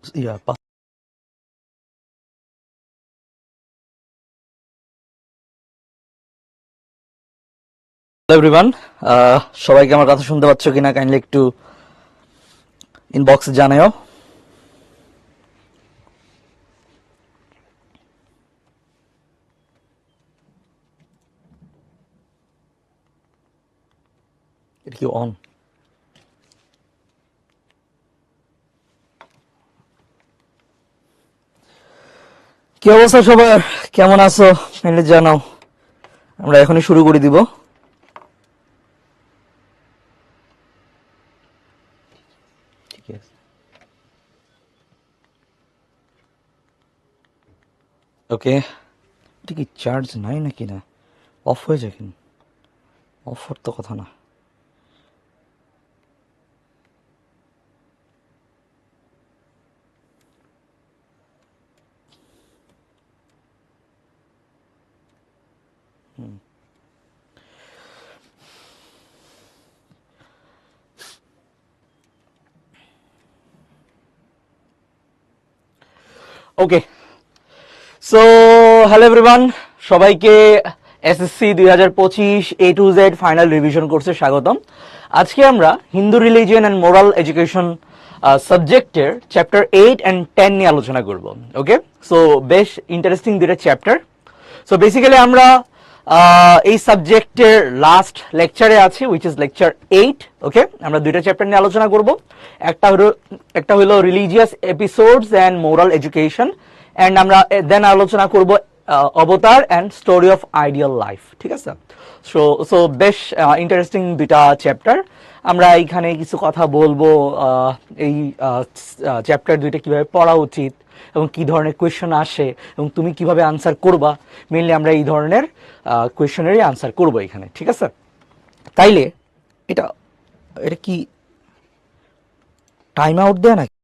Yeah. Hello everyone, সবাইকে আমার কথা শুনতে পাচ্ছ কিনা কাইন্ডলি একটু ইনবক্সে জানাও। এটা কি অন? কি অবস্থা সবার, কেমন আছো কাইন্ডলি জানাও। আমরা এখনই শুরু করে দিব। ঠিক আছে, ওকে। এটা কি চার্জ নাই নাকি? না অফ হয়ে যায় কেন? অফ হওয়ার তো কথা না। ওকে, সো হ্যালো এভরিওয়ান, সবাইকে SSC 2025 A to Z final revision কোর্সে স্বাগতম। আজকে আমরা Hindu religion and moral education সাবজেক্টের চ্যাপ্টার 8 অ্যান্ড 10 নিয়ে আলোচনা করব। ওকে, সো বেশ ইন্টারেস্টিং দুটো চ্যাপ্টার। সো বেসিক্যালি আমরা এই সাবজেক্টের লাস্ট লেকচারে আছি, উইচ ইজ লেকচার 8। ওকে, আমরা দুইটা চ্যাপ্টার নিয়ে আলোচনা করব। একটা হলো religious episodes and moral education, and আমরা দেন আলোচনা করব অবতার and story of ideal life. ঠিক আছে, সো সো বেশ ইন্টারেস্টিং দুইটা চ্যাপ্টার। আমরা এইখানে কিছু কথা বলবো, এই চ্যাপ্টার দুইটা কিভাবে পড়া উচিত এবং কি ধরনের কোয়েশ্চেন আসে এবং তুমি কিভাবে আনসার করবা। মেইনলি আমরা এই ধরনের কোয়েশ্চেনেরই আনসার করবো এখানে। ঠিক আছে, তাইলে এটা এটা কি টাইম আউট দেয় নাকি?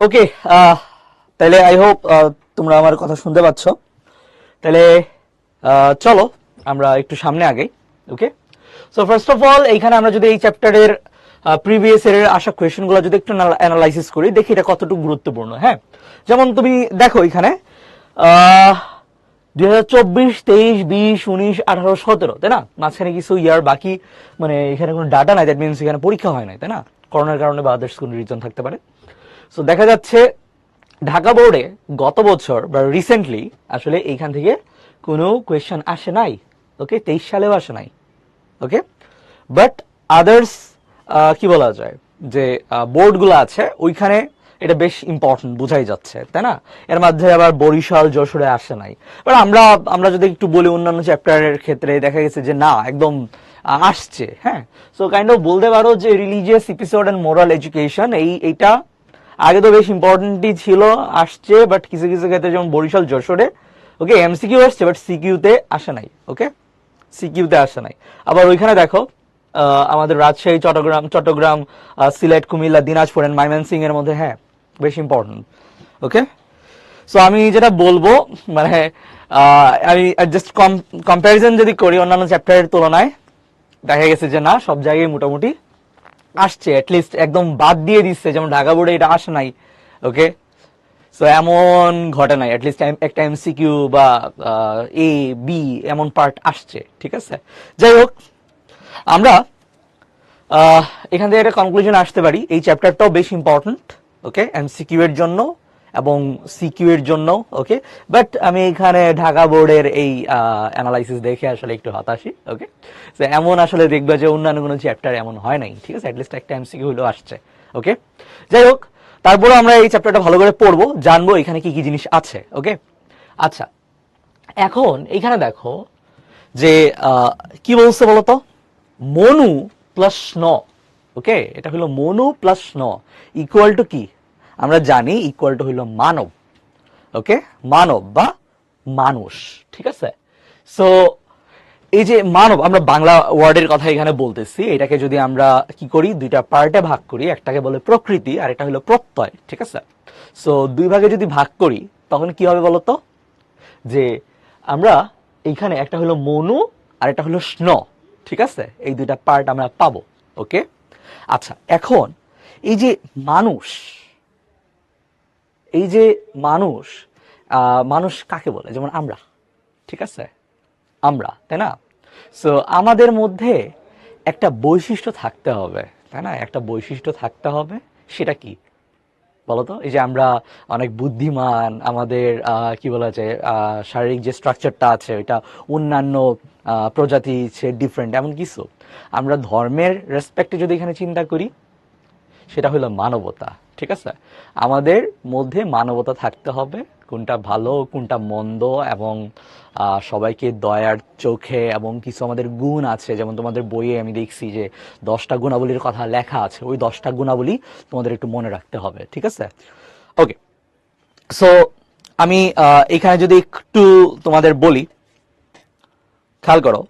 ওকে, তাহলে আই হোপ তোমরা আমার কথা শুনতে পাচ্ছ। তাহলে চলো আমরা একটু সামনে আগাই। ওকে, সো ফার্স্ট অফ অল এইখানে আমরা যদি এই চ্যাপ্টারের প্রিভিয়াস এর আসা কোয়েশ্চেনগুলো যদি একটু অ্যানালাইসিস করি, দেখি এটা কতটুকু গুরুত্বপূর্ণ। হ্যাঁ, যেমন তুমি দেখো এখানে 2024, 23, 20, 19, 18, 17, তাই না? মাঝখানে কিছু ইয়ার বাকি, মানে এখানে কোনো ডাটা নাই, দ্যাট মিনস এখানে পরীক্ষা হয় নাই, তাই না? করোনার কারণে বা আদার্স কোনো রিজন থাকতে পারে। সো দেখা যাচ্ছে ঢাকা বোর্ডে গত বছর বা রিসেন্টলি আসলে এইখান থেকে কোনো কোয়েশ্চেন আসে নাই। ওকে, 23 সালেও আসে নাই। ওকে, বাট আদার্স কি বলা যায় যে বোর্ডগুলো আছে ওইখানে এটা বেশ ইম্পর্টেন্ট বোঝাই যাচ্ছে, তাই না? এর মধ্যে আবার বরিশাল, যশোরে আসে নাই। বাট আমরা আমরা যদি একটু বলি অন্যান্য চ্যাপ্টারের ক্ষেত্রে দেখা গেছে যে না, একদম আসছে। হ্যাঁ, সো কাইন্ড অফ বলতে পারো যে religious episode and moral education এইটা আগে তো বেশ ইম্পর্টেন্টই ছিল, আসছে, বাট কিছু কিছু ক্ষেত্রে যেমন বরিশাল, যশোরে ওকে এমসিকিউ আসছে, বাট সিকিউতে আসে নাই। ওকে, সিকিউতে আসে নাই। আবার ওইখানে দেখো আমাদের রাজশাহী, চট্টগ্রাম, সিলেট, কুমিল্লা, দিনাজপুর এন্ড ময়মনসিং এর মধ্যে, হ্যাঁ, বেশ ইম্পর্টেন্ট। ওকে, সো আমি যেটা বলবো, মানে আমি জাস্ট কম্প্যারিজন যদি করি অন্যান্য চ্যাপ্টারের তুলনায়, দেখা গেছে যে না, সব জায়গায় মোটামুটি আসছে, অ্যাটলিস্ট একদম বাদ দিয়ে দিচ্ছে, যেমন ঢাকা বোর্ডে এটা আসে নাই। ওকে, সো এমন ঘটে নাই, অ্যাটলিস্ট একটা এমসিকিউ বা এ বি এমন পার্ট আসছে। ঠিক আছে, যাই হোক, আমরা এখান থেকে একটা কনক্লুশন আসতে পারি, এই চ্যাপ্টারটাও বেশ ইম্পর্টেন্ট। ওকে, এমসিকিউ এর জন্য এবং সিকিউ এর জন্য। ওকে, বাট আমি এখানে ঢাকা বোর্ডের এই অ্যানালাইসিস দেখে আসলে একটু হতাশই। ওকে, তো এমন আসলে দেখবে যে অন্যান্য কোনো চ্যাপ্টার এমন হয় নাই। ঠিক আছে, অ্যাটলিস্ট একটা এমসিকিউ হলেও আসছে। ওকে, যাই হোক, তারপরে আমরা এই চ্যাপ্টারটা ভালো করে পড়বো, জানবো এখানে কি কি জিনিস আছে। ওকে, আচ্ছা, এখন এখানে দেখো যে কি বলছে বলতো, মনু প্লাস ন। ওকে, এটা হলো মনু প্লাস ন ইকুয়াল টু কি? আমরা জানি ইকুয়াল টু হইলো মানব। ওকে, মানব বা মানুষ। ঠিক আছে, সো এই যে মানব, আমরা বাংলা ওয়ার্ডের কথা এখানে বলতেছি, এটাকে যদি আমরা কি করি, দুইটা পার্টে ভাগ করি, একটাকে বলে প্রকৃতি আর এটা হলো প্রত্যয়, ঠিক আছে। সো দুই ভাগে যদি ভাগ করি তখন কি হবে বলতো, যে আমরা এইখানে একটা হলো মনু আর একটা হলো স্ন, ঠিক আছে, এই দুইটা পার্ট আমরা পাবো। ওকে, আচ্ছা, এখন এই যে মানুষ, এই যে মানুষ, মানুষ কাকে বলে, যেমন আমরা, ঠিক আছে, আমরা, তাই না। সো আমাদের মধ্যে একটা বৈশিষ্ট্য থাকতে হবে, তাই না, একটা বৈশিষ্ট্য থাকতে হবে, সেটা কি বলতো, এই যে আমরা অনেক বুদ্ধিমান, আমাদের কি বলা যায়, শারীরিক যে স্ট্রাকচারটা আছে ওইটা অন্যান্য প্রজাতি সে ডিফারেন্ট, এমন কিছু। আমরা ধর্মের রেসপেক্টে যদি এখানে চিন্তা করি, সেটা হলো মানবতা, ঠিক আছে। আমাদের মধ্যে মানবতা থাকতে হবে, কোনটা ভালো কোনটা মন্দ, এবং সবাইকে দয়ার চোখে, এবং কিছু আমাদের গুণ আছে, যেমন তোমাদের বইয়ে আমি দেখছি যে 10টা গুণাবলীর কথা লেখা আছে, ওই 10টা গুণাবলী তোমাদের একটু মনে রাখতে হবে, ঠিক আছে। ওকে, সো আমি এখানে যদি একটু তোমাদের বলি, খেয়াল করো,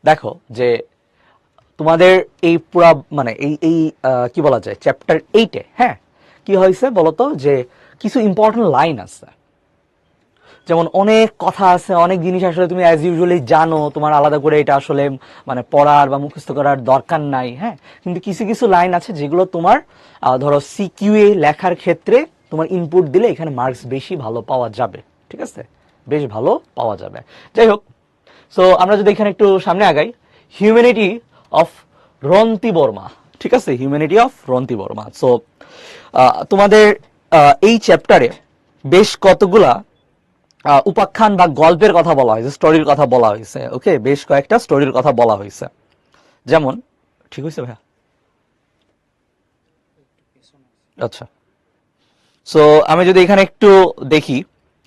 দেখো যে তোমাদের এই পুরা মানে এই এই কি বলা যায়, চ্যাপ্টার 8-এ, হ্যাঁ, কি হয়েছে বলতো, যে কিছু ইম্পর্টেন্ট লাইন আছে, যেমন অনেক কথা আছে, অনেক জিনিস আসলে তুমি অ্যাজ ইউজুয়ালি জানো, তোমার আলাদা করে এটা আসলে মানে পড়ার বা মুখস্থ করার দরকার নাই, হ্যাঁ, কিন্তু কিছু কিছু লাইন আছে যেগুলো তোমার ধরো সিকিউএ লেখার ক্ষেত্রে তোমার ইনপুট দিলে এখানে মার্কস বেশি ভালো পাওয়া যাবে, ঠিক আছে, বেশ ভালো পাওয়া যাবে। যাই হোক, সো আমরা যদি এখানে একটু সামনে আগাই, হিউম্যানিটি অফ রন্তি বর্মা, ঠিক আছে, humanity of Ranti Varma. So তোমাদের এই চ্যাপ্টারে বেশ কতগুলা উপাখ্যান বা গল্পের কথা বলা হয়েছে, স্টোরির কথা বলা হয়েছে। ওকে, বেশ কয়েকটা স্টোরির কথা বলা হয়েছে, যেমন, ঠিক হয়েছে ভাইয়া, আচ্ছা। সো আমি যদি এখানে একটু দেখি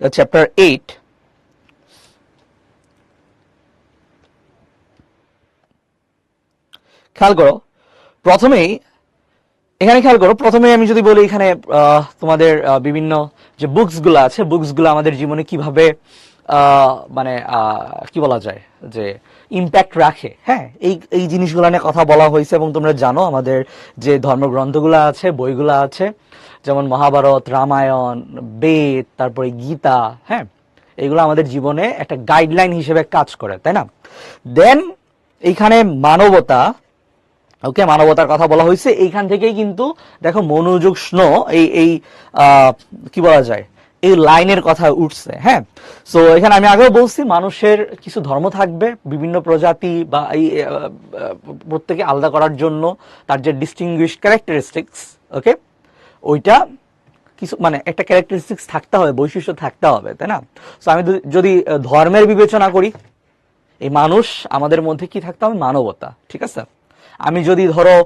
চ্যাপ্টার 8, খেয়াল করো, প্রথমেই এখানে খেয়াল করো, প্রথমে আমি যদি বলি এখানে তোমাদের বিভিন্ন যে বুকসগুলো আছে, বুকসগুলো আমাদের জীবনে কিভাবে মানে কি বলা যায়, যে ইম্প্যাক্ট রাখে, হ্যাঁ, এই এই জিনিসগুলো নিয়ে কথা বলা হয়েছে। এবং তোমরা জানো আমাদের যে ধর্মগ্রন্থগুলো আছে, বইগুলো আছে, যেমন মহাভারত, রামায়ণ, বেদ, তারপরে গীতা, হ্যাঁ, এগুলো আমাদের জীবনে একটা গাইডলাইন হিসেবে কাজ করে, তাই না। দেন এইখানে মানবতা, ওকে, মানবতার কথা বলা হয়েছে, এইখান থেকেই কিন্তু দেখো মনোযোগ স্নো এই এই কি বলা যায়, এই লাইনের কথা উঠছে, হ্যাঁ। সো এখানে আমি আগেও বলছি, মানুষের কিছু ধর্ম থাকবে, বিভিন্ন প্রজাতি বা এই প্রত্যেকে আলাদা করার জন্য তার যে ডিস্টিংগুইশ ক্যারেক্টারিস্টিক্স, ওকে, ওইটা কিছু মানে একটা ক্যারেক্টারিস্টিক্স থাকতে হবে, বৈশিষ্ট্য থাকতে হবে, তাই না। সো আমি যদি ধর্মের বিবেচনা করি, এই মানুষ আমাদের মধ্যে কি থাকতে হবে, মানবতা, ঠিক আছে। আমি যদি ধরো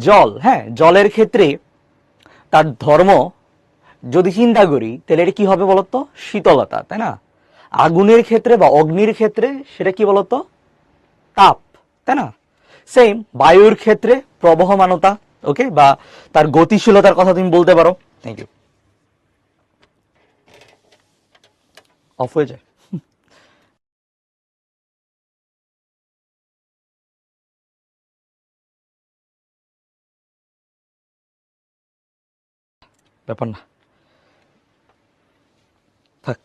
জল, হ্যাঁ, জলের ক্ষেত্রে তার ধর্ম যদি চিন্তা করি, তাহলে এটা কি হবে বলতো, শীতলতা, তাই না। আগুনের ক্ষেত্রে বা অগ্নির ক্ষেত্রে সেটা কি বলতো, তাপ, তাই না। সেম বায়ুর ক্ষেত্রে প্রবহমানতা, ওকে, বা তার গতিশীলতার কথা তুমি বলতে পারো। থ্যাংক ইউ, অফ হয়ে যায়, ব্যাপার না, থাক।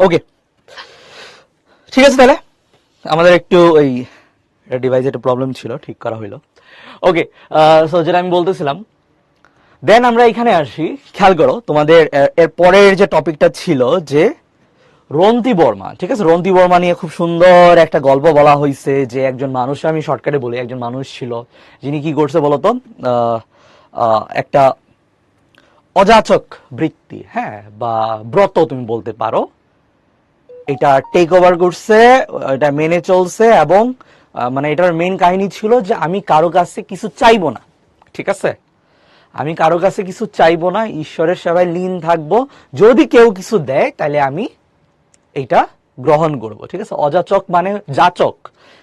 ওকে, ঠিক আছে, তাহলে আমাদের একটু ওই ডিভাইসে একটা প্রবলেম ছিল, ঠিক করা হইলো। ওকে, সো যেটা আমি বলতেছিলাম, দেন আমরা এখানে আসি, খেয়াল করো, তোমাদের এর পরের যে টপিকটা ছিল যে রন্তি বর্মা, ঠিক আছে, রন্তি বর্মা নিয়ে খুব সুন্দর একটা গল্প বলা হয়েছে, যে একজন মানুষ, আমি শর্টকাটে বলি, একজন মানুষ ছিল যিনি কি করছে বলতো, একটা অযাচক বৃত্তি, হ্যাঁ, বা ব্রত তুমি বলতে পারো, এটা টেক ওভার করছে, এটা মেনে চলছে, এবং মানে এটার মেইন কাহিনী ছিল যে আমি কারো কাছে কিছু চাইবো না, ঠিক আছে, আমি কারো কাছে কিছু চাইবো না, ঈশ্বরের সেবায় লীন থাকবো, যদি কেউ কিছু দেয় তাহলে আমি এটা গ্রহণ করব, ঠিক আছে। অযাচক মানে যাচক,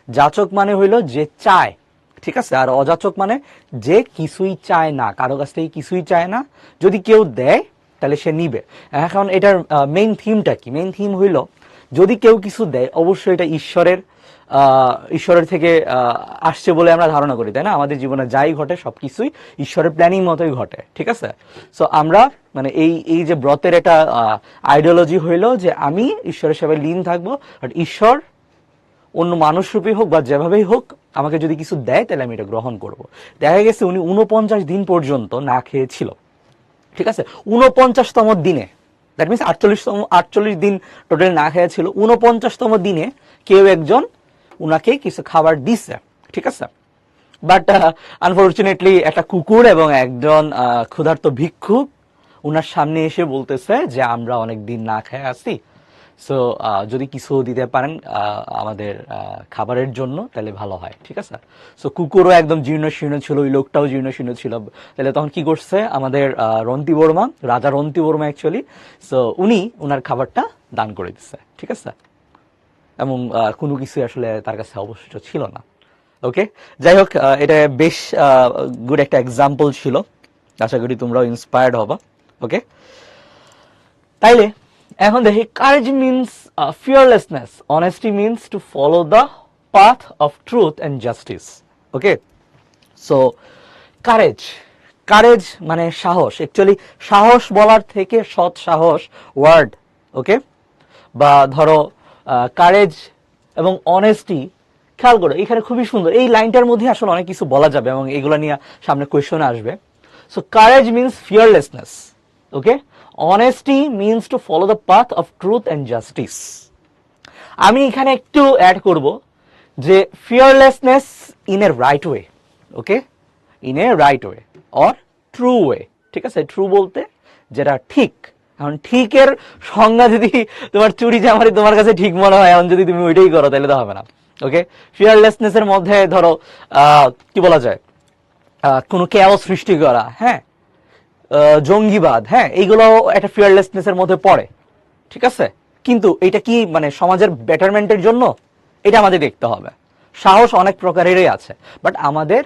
যাচক মানে হইলো যে চায়, ঠিক আছে, আর অযাচক মানে যে কিছুই চায় না, কারো কাছ থেকে কিছুই চায় না, যদি কেউ দেয় তাহলে সে নিবে। এখন এটার মেইন থিমটা কি, মেইন থিম হইলো যদি কেউ কিছু দেয় অবশ্যই এটা ঈশ্বরের ঈশ্বরের থেকে আসছে বলে আমরা ধারণা করি, তাই না? আমাদের জীবনে যাই ঘটে সবকিছুই ঈশ্বরের প্ল্যানিং মতোই ঘটে, ঠিক আছে? সো আমরা মানে এই যে ব্রতের একটা আইডিওলজি হইলো যে আমি ঈশ্বরের সেবায় লীন থাকবো, বাট ঈশ্বর অন্য মানুষরূপী হোক বা যেভাবেই হোক আমাকে যদি কিছু দেয় তাহলে আমি এটা গ্রহণ করব। দেখা গেছে উনি 49 দিন পর্যন্ত না খেয়েছিল, ঠিক আছে? 49তম দিনে, দ্যাট মিনস 48 দিন টোটাল না খেয়েছিল। 49তম দিনে কেউ একজন উনাকে কিছু খাবার দিচ্ছে, ঠিক আছে? বাট আনফর্চুনেটলি একটা কুকুর এবং একজন ক্ষুধার্ত ভিক্ষুক উনার সামনে এসে বলতেছে যে আমরা অনেক দিন না খেয়ে আসি, সো যদি কিছু দিতে পারেন আমাদের খাবারের জন্য তাহলে ভালো হয়, ঠিক আছে? সো কুকুরও একদম জীর্ণ শীর্ণ ছিল, ওই লোকটাও জীর্ণ শীর্ণ ছিল। তাহলে তখন কি করছে আমাদের রন্তি বর্মা, রাজা রন্তি বর্মা অ্যাকচুয়ালি, সো উনি ওনার খাবারটা দান করে দিচ্ছে, ঠিক আছে? এবং কোনো কিছু আসলে তার কাছে অবশিষ্ট ছিল না। ওকে, যাই হোক, এটা বেশ গুড একটা এক্সাম্পল ছিল। আশা করি তোমরাও ইন্সপায়ার্ড হবা। ওকে, তাইলে এখন দেখি, courage means fearlessness, honesty means to follow the path of truth and justice. Okay, so courage, courage মানে সাহস। অ্যাকচুয়ালি সাহস বলার থেকে সৎ সাহস ওয়ার্ড, ওকে, বা ধরো কারেজ এবং অনেস্টি, খেয়াল করো এখানে খুবই সুন্দর এই লাইনটার মধ্যে আসলে অনেক কিছু বলা যাবে এবং এগুলো নিয়ে সামনে কোয়েশ্চন আসবে। So courage means fearlessness, okay, honesty means to follow the path of truth and justice. আমি এখানে একটু অ্যাড করব যে fearlessness in a right way, okay, in a right way or true way, ঠিক আছে? ট্রু বলতে যেটা ঠিক। এখন ঠিকের সংজ্ঞা যদি তোমার চুরি চামারি তোমার কাছে ঠিক মনে হয়, এখন যদি তুমি ওইটাই করো তাহলে তো হবে না। ওকে, ফিয়ারলেসনেস এর মধ্যে ধরো কি বলা যায়, কোনো ক্যাওস সৃষ্টি করা, হ্যাঁ, জঙ্গিবাদ, হ্যাঁ, এইগুলো একটা ফিয়ারলেসনেস এর মধ্যে পড়ে, ঠিক আছে? কিন্তু এটা কি মানে সমাজের বেটারমেন্টের জন্য? এটা আমাদের দেখতে হবে। সাহস অনেক প্রকারেরই আছে, বাট আমাদের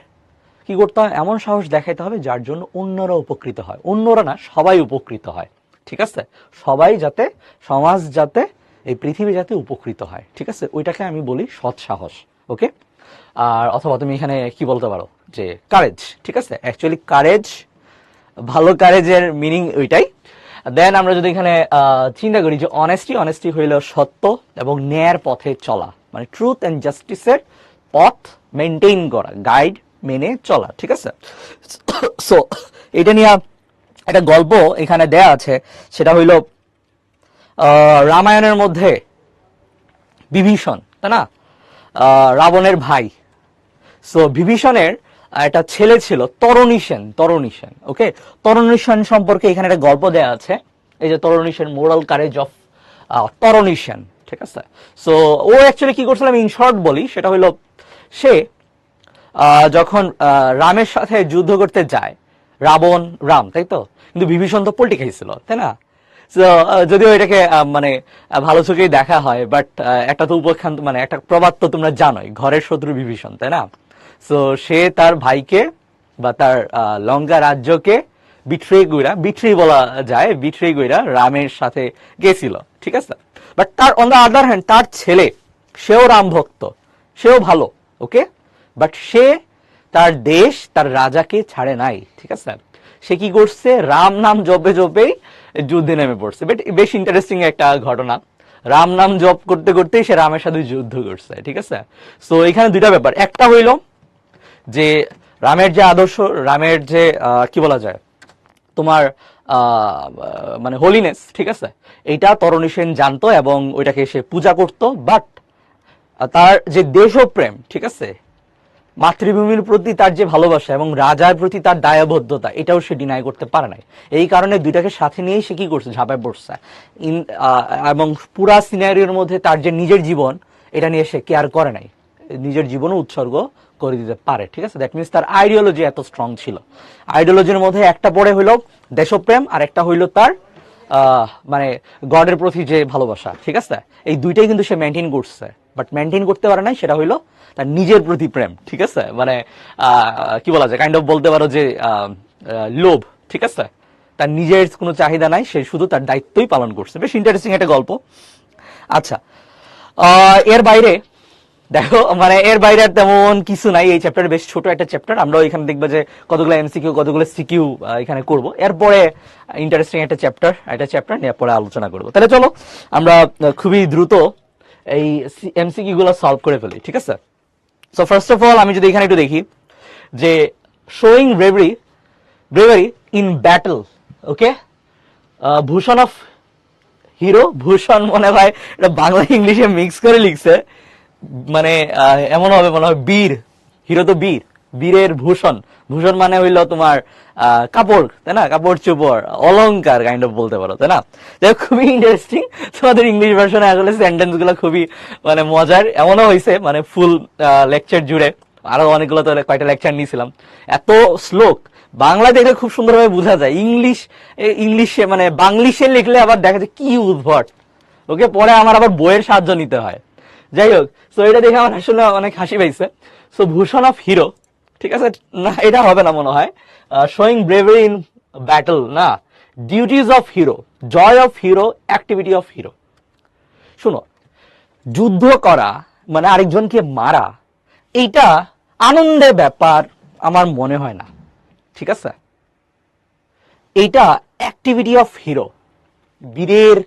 কি করতে হয়, এমন সাহস দেখাইতে হবে যার জন্য অন্যরা উপকৃত হয়। অন্যরা না, সবাই উপকৃত হয়, ঠিক আছে? সবাই যাতে, সমাজ যাতে, এই পৃথিবী যাতে উপকৃত হয়, ঠিক আছে? ওইটাকে আমি বলি সৎ সাহস। ওকে, আর অথবা তুমি এখানে কি বলতে পারো যে কারেজ, ঠিক আছে? অ্যাকচুয়ালি কারেজ, ভালো কারেজের মিনিং ওইটাই। দেন আমরা যদি এখানে চিন্তা করি যে অনেস্টি, অনেস্টি হইল সত্য এবং ন্যায়ের পথে চলা, মানে ট্রুথ অ্যান্ড জাস্টিসের পথ মেনটেইন করা, গাইড মেনে চলা, ঠিক আছে? সো এটা নিয়ে একটা গল্প এখানে দেয়া আছে, সেটা হইল রামায়ণের মধ্যে বিভীষণ, তাই না, রাবণের ভাই। সো বিভীষণের একটা ছেলে ছিল তরণী সেন, তরণী সেন। ওকে, তরণী সেন সম্পর্কে এখানে একটা গল্প দেয়া আছে, এই যে Tarani Sen, moral courage of Tarani Sen, ঠিক আছে? সো ও অ্যাকচুয়ালি কি করছিল আমি ইন শর্ট বলি, সেটা হইলো সে যখন রামের সাথে যুদ্ধ করতে যায়, রাম, তাই তো, কিন্তু বিভীষণ তো পল্টি খাইছিল, তাই না? যদিও এটাকে মানে ভালো চোখেই দেখা হয়, বাট একটা তো উপাখ্যান, মানে একটা প্রবাদ তো তোমরা জানোই, ঘরের শত্রু বিভীষণ, তাই না? সো সে তার ভাইকে বা তার লঙ্কা রাজ্যকে বিট্রে বলা যায়, বিট্রে গইরা রামের সাথে গেছিল, ঠিক আছে? বাট তার অন দ্য আদার হ্যান্ড তার ছেলে, সেও রাম ভক্ত, সেও ভালো, ওকে, বাট সে তার দেশ, তার রাজাকে ছাড়ে নাই, ঠিক আছে? সে কি করছে, রাম নাম জপে জপেই যুদ্ধে নেমে পড়ছে। বাট বেশ ইন্টারেস্টিং একটা ঘটনা, রাম নাম জপ করতে করতেই সে রামের সাথে যুদ্ধ করছে, ঠিক আছে? সো এখানে দুইটা ব্যাপার, একটা হইল যে রামের যে আদর্শ, রামের যে কি বলা যায় তোমার মানে হোলিনেস, ঠিক আছে, এইটা তরণী সেন জানতো এবং ওইটাকে সে পূজা করত। বাট তার যে দেশপ্রেম, ঠিক আছে, মাতৃভূমির প্রতি তার যে ভালোবাসা এবং রাজার প্রতি তার দায়বদ্ধতা, এটাও সে ডিনাই করতে পারে নাই। এই কারণে দুইটাকে সাথে নিয়েই সে কি করছে, ঝাঁপায় পড়ছে। এবং পুরা সিনারিওর মধ্যে তার যে নিজের জীবন, এটা নিয়ে সে কেয়ার করে নাই, নিজের জীবনও উৎসর্গ করে দিতে পারে, ঠিক আছে? দ্যাট মিনস তার আইডিওলজি এত স্ট্রং ছিল। আইডিওলজির মধ্যে একটা পড়ে হইল দেশপ্রেম, আর একটা হইল তার মানে গডের প্রতি যে ভালোবাসা, ঠিক আছে? এই দুইটাই কিন্তু সে মেনটেন করছে, বাট মেনটেন করতে পারে নাই সেটা হইলো তার নিজের প্রতি প্রেম, ঠিক আছে? মানে কি বলা যায়, কাইন্ড অফ বলতে পারো যে লোভ, ঠিক আছে? তার নিজের কোনো চাহিদা নাই, সে শুধু তার দায়িত্বই পালন করছে। বেশ ইন্টারেস্টিং একটা গল্প। আচ্ছা, এর বাইরে দেখো মানে এর বাইরে আর তেমন কিছু নাই, এই চ্যাপ্টার বেশ ছোট একটা চ্যাপ্টার। আমরা এখানে দেখবো যে কতগুলো এমসিকিউ কতগুলো সিকিউ এখানে করব, এরপরে ইন্টারেস্টিং একটা চ্যাপ্টার নিয়ে পরে আলোচনা করব। তাহলে চলো আমরা খুবই দ্রুত এই এমসিকিউ গুলো সলভ করে ফেলি, ঠিক আছে? সো ফার্স্ট অফ অল আমি যদি এখানে একটু দেখি যে showing bravery in battle, okay, Bhushan of hero, Bhushan মনে হয় এটা বাংলা ইংলিশে মিক্স করে লিখছে, মানে এমন হবে মনে হয় বীর, হিরো তো বীর, বীরের ভূষণ, ভূষণ মানে হইলো তোমার কাপড়, তাই না, কাপড় চোপড়, অলংকার কাইন্ড অফ বলতে পারো, তাই না? যাই হোক, খুবই ইন্টারেস্টিং। তোমাদের ইংলিশ ভার্সনে আসলে সেন্টেন্স গুলো খুবই মানে মজার, এমনও হয়েছে মানে ফুল লেকচার জুড়ে, আরো অনেকগুলো তো কয়টা লেকচার নিয়েছিলাম, এত শ্লোক বাংলা দেখলে খুব সুন্দরভাবে বোঝা যায়, ইংলিশে মানে বাংলিশে লিখলে আবার দেখা যায় কি উদ্ভট। ওকে, পরে আমার আবার বইয়ের সাহায্য নিতে হয়। যাই হোক, সো এটা দেখে আমার আসলে অনেক হাসি পাইছে। সো ভূষণ অফ হিরো, ঠিক আছে, না এটা হবে না মনে হয়, শোয়িং ব্রেভারি ইন ব্যাটল না, duties of hero, joy of hero, activity of hero. শুনো, যুদ্ধ করা মানে আরেকজনকে মারা, এইটা আনন্দের ব্যাপার আমার মনে হয় না, ঠিক আছে? এইটা অ্যাক্টিভিটি অফ হিরো, বীরের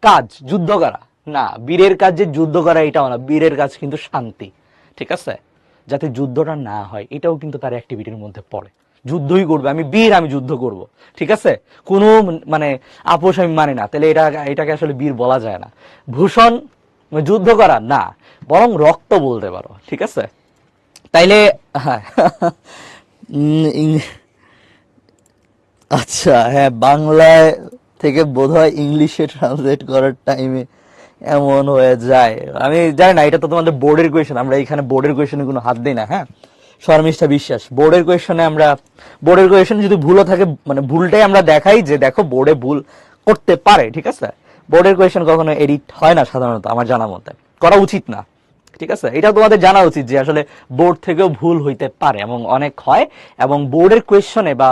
কাজ যুদ্ধ করা না, বীরের কাজ যে যুদ্ধ করা এটাও না, বীরের কাজ কিন্তু শান্তি, ঠিক আছে? যাতে যুদ্ধটা না হয় এটাও কিন্তু তার অ্যাক্টিভিটির মধ্যে পড়ে। যুদ্ধই করবে, আমি বীর, আমি যুদ্ধ করব, ঠিক আছে, কোনো মানে আপোষ আমি মানি না, তাহলে এটাকে আসলে বীর বলা যায় না। ভূষণ যুদ্ধ করা না, বরং রক্ত বলতে পারো, ঠিক আছে? তাইলে হ্যাঁ আচ্ছা, হ্যাঁ, বাংলায় থেকে বোধহয় ইংলিশে ট্রান্সলেট করার টাইমে এমন হয়ে যায়, আমি জানি না, এটা তো তোমাদের বোর্ডের কোয়েশ্চেন, আমরা এখানে বোর্ডের কোয়েশ্চেনে কোনো হাত দিই না। হ্যাঁ, শর্মিষ্ঠা বিশ্বাস, বোর্ডের কোয়েশ্চেন যদি ভুলও থাকে মানে ভুলটাই আমরা দেখাই যে দেখো বোর্ডে ভুল করতে পারে, ঠিক আছে? বোর্ডের কোয়েশ্চেন কখনো এডিট হয় না সাধারণত, আমার জানা মতে করা উচিত না, ঠিক আছে? এটা তোমাদের জানা উচিত যে আসলে বোর্ড থেকেও ভুল হইতে পারে এবং অনেক হয়, এবং বোর্ডের কোয়েশ্চনে বা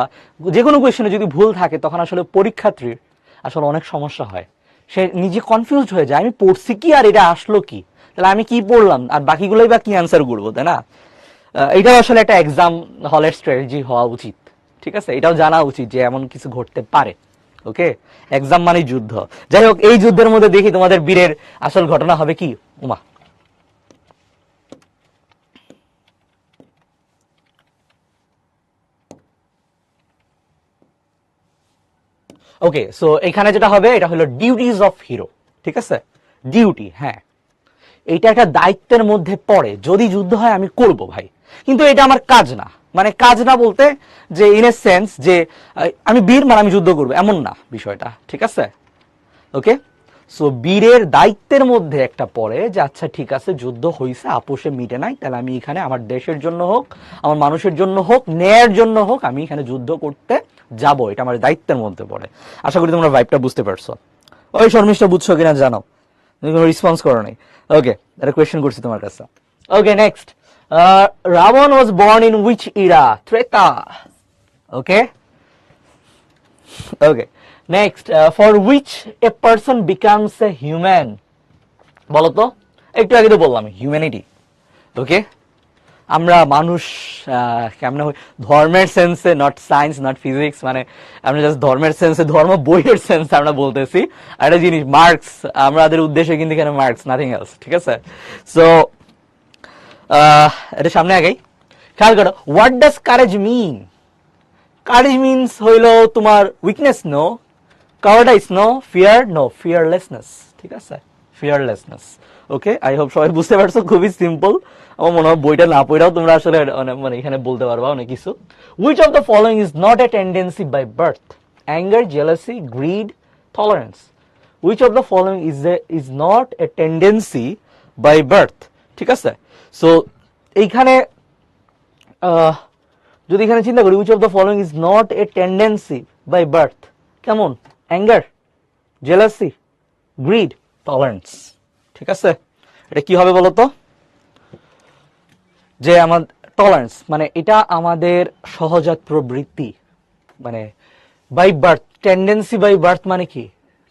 যে কোনো কোয়েশ্চনে যদি ভুল থাকে তখন আসলে পরীক্ষার্থীর আসলে অনেক সমস্যা হয়, সে নিজে কনফিউজড হয়ে যায়, আমি পড়ছি কি আর এটা আসলো কি, তাহলে আমি কি পড়লাম আর বাকিগুলোই বা কি অ্যান্সার করবো, তাই না? এটাও আসলে একটা এক্সাম হলের স্ট্র্যাটেজি হওয়া উচিত, ঠিক আছে? এটাও জানা উচিত যে এমন কিছু ঘটতে পারে। ওকে, এক্সাম মানে যুদ্ধ। যাই হোক, এই যুদ্ধের মধ্যে দেখি তোমাদের বীরের আসল ঘটনা হবে কি। উমা, ওকে, সো এখানে যেটা হবে এটা হলো ডিউটিজ অফ হিরো, ঠিক আছে? ডিউটি, হ্যাঁ, এইটা একটা দায়িত্বের মধ্যে পড়ে, যদি যুদ্ধ হয় আমি করব ভাই, কিন্তু এটা আমার কাজ না, মানে কাজ না বলতে যে ইন এ সেন্স যে আমি বীর মানে আমি যুদ্ধ করবো এমন না বিষয়টা, ঠিক আছে? ওকে, সো বীরের দায়িত্বের মধ্যে একটা পড়ে যে আচ্ছা ঠিক আছে, যুদ্ধ হইছে, আপোষে মিটে নাই, তাহলে আমি এখানে আমার দেশের জন্য হোক, আমার মানুষের জন্য হোক, ন্যায়ের জন্য হোক, আমি এখানে যুদ্ধ করতে যাব, এটা আমার দায়িত্বের মধ্যে পড়ে। আশা করি তোমরা ভাইবটা বুঝতে পারছো। ওই শর্মিষ্ঠা বুঝছো কিনা জানাও, তুমি কোনো রেসপন্স করো নাই। ওকে, একটা কোয়েশ্চেন করছি তোমার কাছে। Okay, next, Ravan was born in which era? Treta. Okay, okay, next, for which a person becomes a human? বলো তো, একটু আগে তো বললাম হিউম্যানিটি। ওকে, আমরা মানুষ কেমন হই ধর্মের সেন্সে, নট সায়েন্স, নট ফিজিক্স, মানে আমরা জাস্ট ধর্মের সেন্সে, ধর্ম বইয়ের সেন্সে আমরা বলতেছি। আর একটা জিনিস, মার্কস, আমাদের উদ্দেশ্যে কিন্তু এখানে মার্কস, নাথিং এলস, ঠিক আছে? সো এটা সামনে আগেই খেয়াল করো, what does courage mean? Courage means হইলো তোমার weakness, no. Cowardice, no. Fear, no. Fearlessness, ঠিক আছে? ফিয়ারলেসনেস। ওকে, আই হোপ সবাই বুঝতে পারছো, খুবই সিম্পল। আমার মনে হয় বইটা না পড়াও তোমরা আসলে মানে এখানে বলতে পারবা অনেক কিছু। Which of the following is not a tendency by birth? Anger, jealousy, greed, tolerance. Which of the following is not a tendency by birth? ঠিক আছে? সো এইখানে যদি এখানে চিন্তা করি, which of the following is not a tendency by birth? কেমন? Anger, jealousy, grid, tolerance, ঠিক আছে? এটা কি হবে বলতো? যে আমার টলারেন্স মানে এটা আমাদের সহজাত প্রবৃত্তি, মানে by birth. Tendency by birth মানে কি?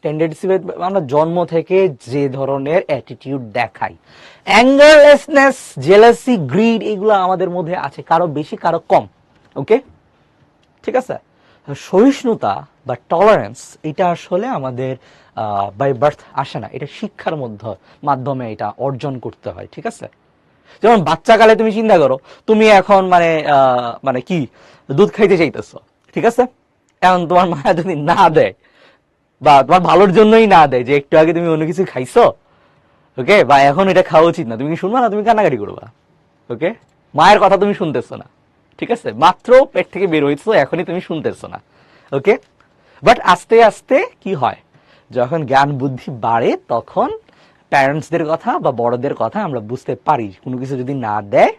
টেন্ডেন্সি আমরা জন্ম থেকে যে ধরনের অ্যাটিটিউড দেখাই, অ্যাঙ্গারলেসনেস, জেলাসি, গ্রিড, এগুলো আমাদের মধ্যে আছে, কারো বেশি কারো কম। ওকে, ঠিক আছে। সহিষ্ণুতা বা টলারেন্স এটা আসলে আমাদের বাই বার্থ আসে না, এটা শিক্ষার মাধ্যমে এটা অর্জন করতে হয়, ঠিক আছে। যেমন বাচ্চাকালে তুমি চিন্তা করো, তুমি এখন মানে কি দুধ খাইতে চাইতেছো, ঠিক আছে। এখন তোমার মা যদি না দেয় বা তোমার ভালোর জন্যই না দেয়, যে একটু আগে তুমি অন্য কিছু খাইছো, ওকে, বা এখন এটা খাওয়া উচিত না, তুমি কি শুনবা না? তুমি কান্নাকাটি করবা। ওকে, মায়ের কথা তুমি শুনতেছো না, ঠিক আছে, মাত্র পেট থেকে বের হইছো, এখনই তুমি শুনতেছো না। ওকে, বাট আস্তে আস্তে কি হয়, যখন জ্ঞান বুদ্ধি বাড়ে তখন প্যারেন্টসদের কথা বা বড়দের কথা আমরা বুঝতে পারি। কোনো কিছু যদি না দেয়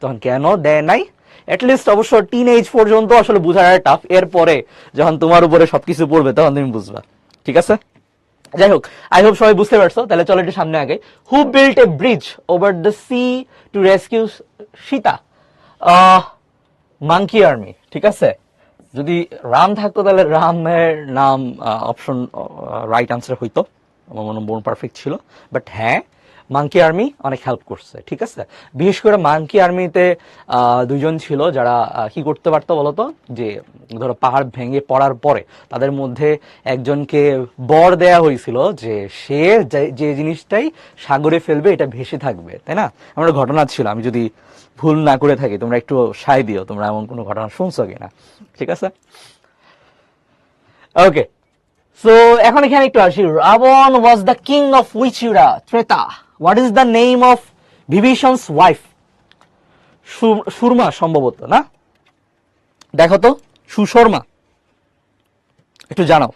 তখন কেন দেয় নাই, অ্যাটলিস্ট অবশ্য টিন এজ পর্যন্ত আসলে বোঝাটা টাফ, এরপরে যখন তোমার উপরে সবকিছু পড়বে তখন তুমি বুঝবা, ঠিক আছে। যাই হোক, আই হোপ সবাই বুঝতে পারছো। তাহলে চলো একটু সামনে আগে। Who built a bridge over the sea to rescue Sita? Monkey army, ঠিক আছে। যদি রাম থাকতো তাহলে রামের নাম অপশন রাইট আনসার হইতো, আমার মনে বোন পারফেক্ট ছিল। বাট হ্যাঁ, মাঙ্কি আর্মি অনেক হেল্প করছে, ঠিক আছে। বিশেষ করে মাঙ্কি আর্মিতে দুইজন ছিল যারা কি করতে পারতো বলতো, যে ধরো পাহাড় ভেঙে পড়ার পরে তাদের মধ্যে একজনকে বর দেয়া হয়েছিল যে সে যে জিনিসটাই সাগরে ফেলবে এটা ভেসে থাকবে, তাই না? আমার ঘটনা ছিল, আমি যদি ভুল না করে থাকি তোমরা একটু সায় দিও, তোমরা এমন কোনো ঘটনা শুনছো কিনা, ঠিক আছে। ওকে, সো এখন এখানে একটু আসি। Ravan was the king of which era? Treta. What is the name of Bibhishan's wife? Surama সম্ভবত, না? দেখো তো, সুশর্মা, একটু জানাও।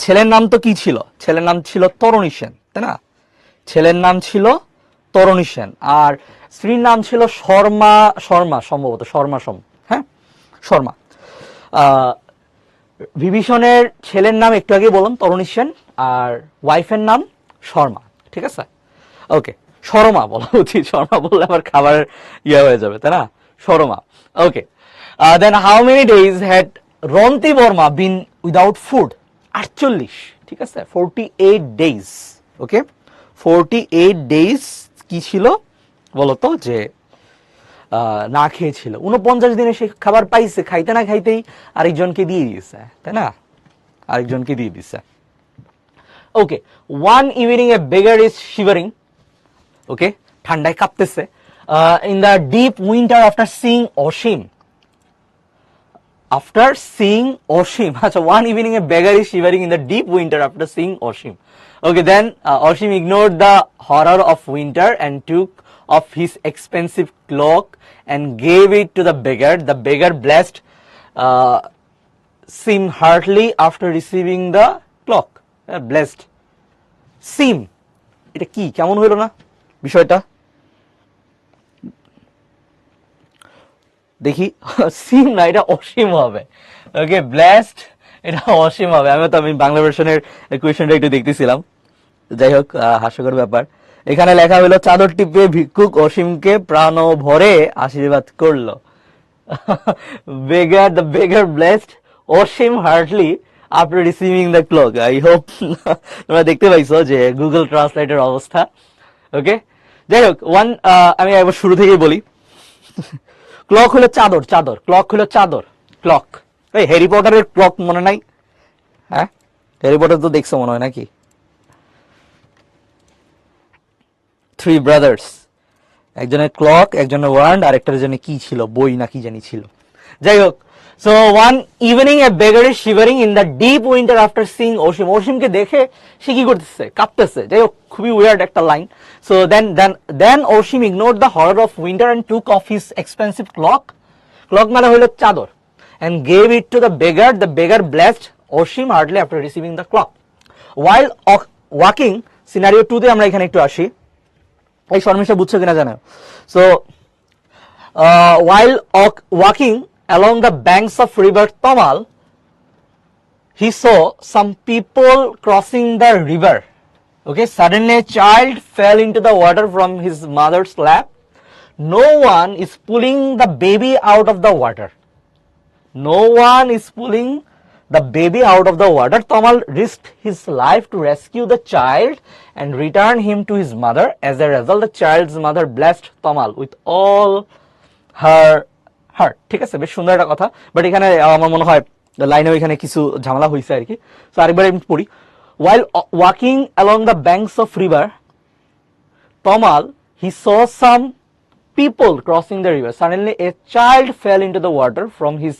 ছেলের নাম তো কি ছিল? ছেলের নাম ছিল তরণী সেন, তাই না? ছেলের নাম ছিল তরণী সেন, আর স্ত্রীর নাম ছিল শর্মা, সম্ভবত শর্মা হ্যাঁ, শর্মা। বিভীষণের ছেলের নাম একটু আগে বললাম তরণী সেন, আর ওয়াইফের নাম শর্মা, ঠিক আছে। ওকে, শর্মা বলা উচিত, শর্মা বললে আবার খাবার ইয়ে হয়ে যাবে, তাই না? Sharma. Okay, then how many days had Ranti Barma been without food? 48, ঠিক আছে, 48 ডেজ। ওকে, 48 ডেজ কি ছিল বলতো, যে না খেয়েছিল। 49 দিনে সে খাবার পাইছে, খাইতে না খাইতেই আরেকজনকে দিয়ে দিয়েছে, তাই না? আরেকজনকে দিয়ে দিছে। Okay, one evening a beggar is shivering. Okay, ঠান্ডায় কাঁপতেছে। In the deep winter after seeing Ashim. After seeing Ashim, আচ্ছা, one evening a beggar is shivering in the deep winter after seeing Ashim. Okay, then Oshim ignored the horror of winter and took off his expensive cloak and gave it to the beggar. The beggar blessed Sim heartily after receiving the cloak. Blessed Sim, এটা কি কেমন হইল না বিষয়টা? দেখি, সিম না, এটা অসীম হবে। ওকে, ব্লেসড এটা অসীম হবে। আমি বাংলা ভার্সনের কোয়েশ্চেনটা একটু দেখতেছিলাম। যাই হোক, হাস্যকর ব্যাপার। এখানে লেখা হলো, চাদর টিপে ভিক্ষুক অসীমকে প্রাণ ভরে আশীর্বাদ করলো। Beggar, the beggar blessed Asim heartily after receiving the clock. I hope তোমরা দেখতে পাইছো যে গুগল ট্রান্সলেটের অবস্থা। ওকে, যাই হোক, আমি একবার শুরু থেকেই বলি। ক্লক হলো চাদর, চাদর, ক্লক হলো চাদর, ক্লক। এই হ্যারি পটারের ক্লক মনে নাই? হ্যাঁ, হ্যারি পটার তো দেখছো মনে হয় নাকি? থ্রি ব্রাদার্স, একজনের ক্লক, একজনের ওয়ান্ড, আর একটার জন্য কি ছিল, বই না কি জানি ছিল। যাই হোক, so one evening a beggar is shivering in the deep winter after seeing Ashim. অসীমকে দেখে সে কি করতেছে, কাঁপতেছে। যাই হোক, খুবই উইয়ার্ড একটা line. So then Asim ignored the horror of winter and took off his expensive cloak. Cloak মানে হলো চাদর। And gave it to the beggar. The beggar blessed Asim heartily after receiving the cloak. While walking, scenario 2 তে আমরা এখানে একটু আসি। এই শর্মিষ্ঠা বুঝছো কিনা জানো? So while walking along the banks of river Tamal, he saw some people crossing the river. Okay, suddenly a child fell into the water from his mother's lap. No one is pulling the baby out of the water. No one is pulling the baby out of the water, Tamal risked his life to rescue the child and return him to his mother. As a result, the child's mother blessed Tamal with all her heart. ঠিক আছে, বেশ সুন্দর একটা কথা, but এখানে আমার মনে হয় লাইনেও এখানে কিছু ঝামেলা হয়েছে আর কি। সো আরেকবার আমি পড়ি। While walking along the banks of river Tamal, he saw some people crossing the river. Suddenly a child fell into the water from his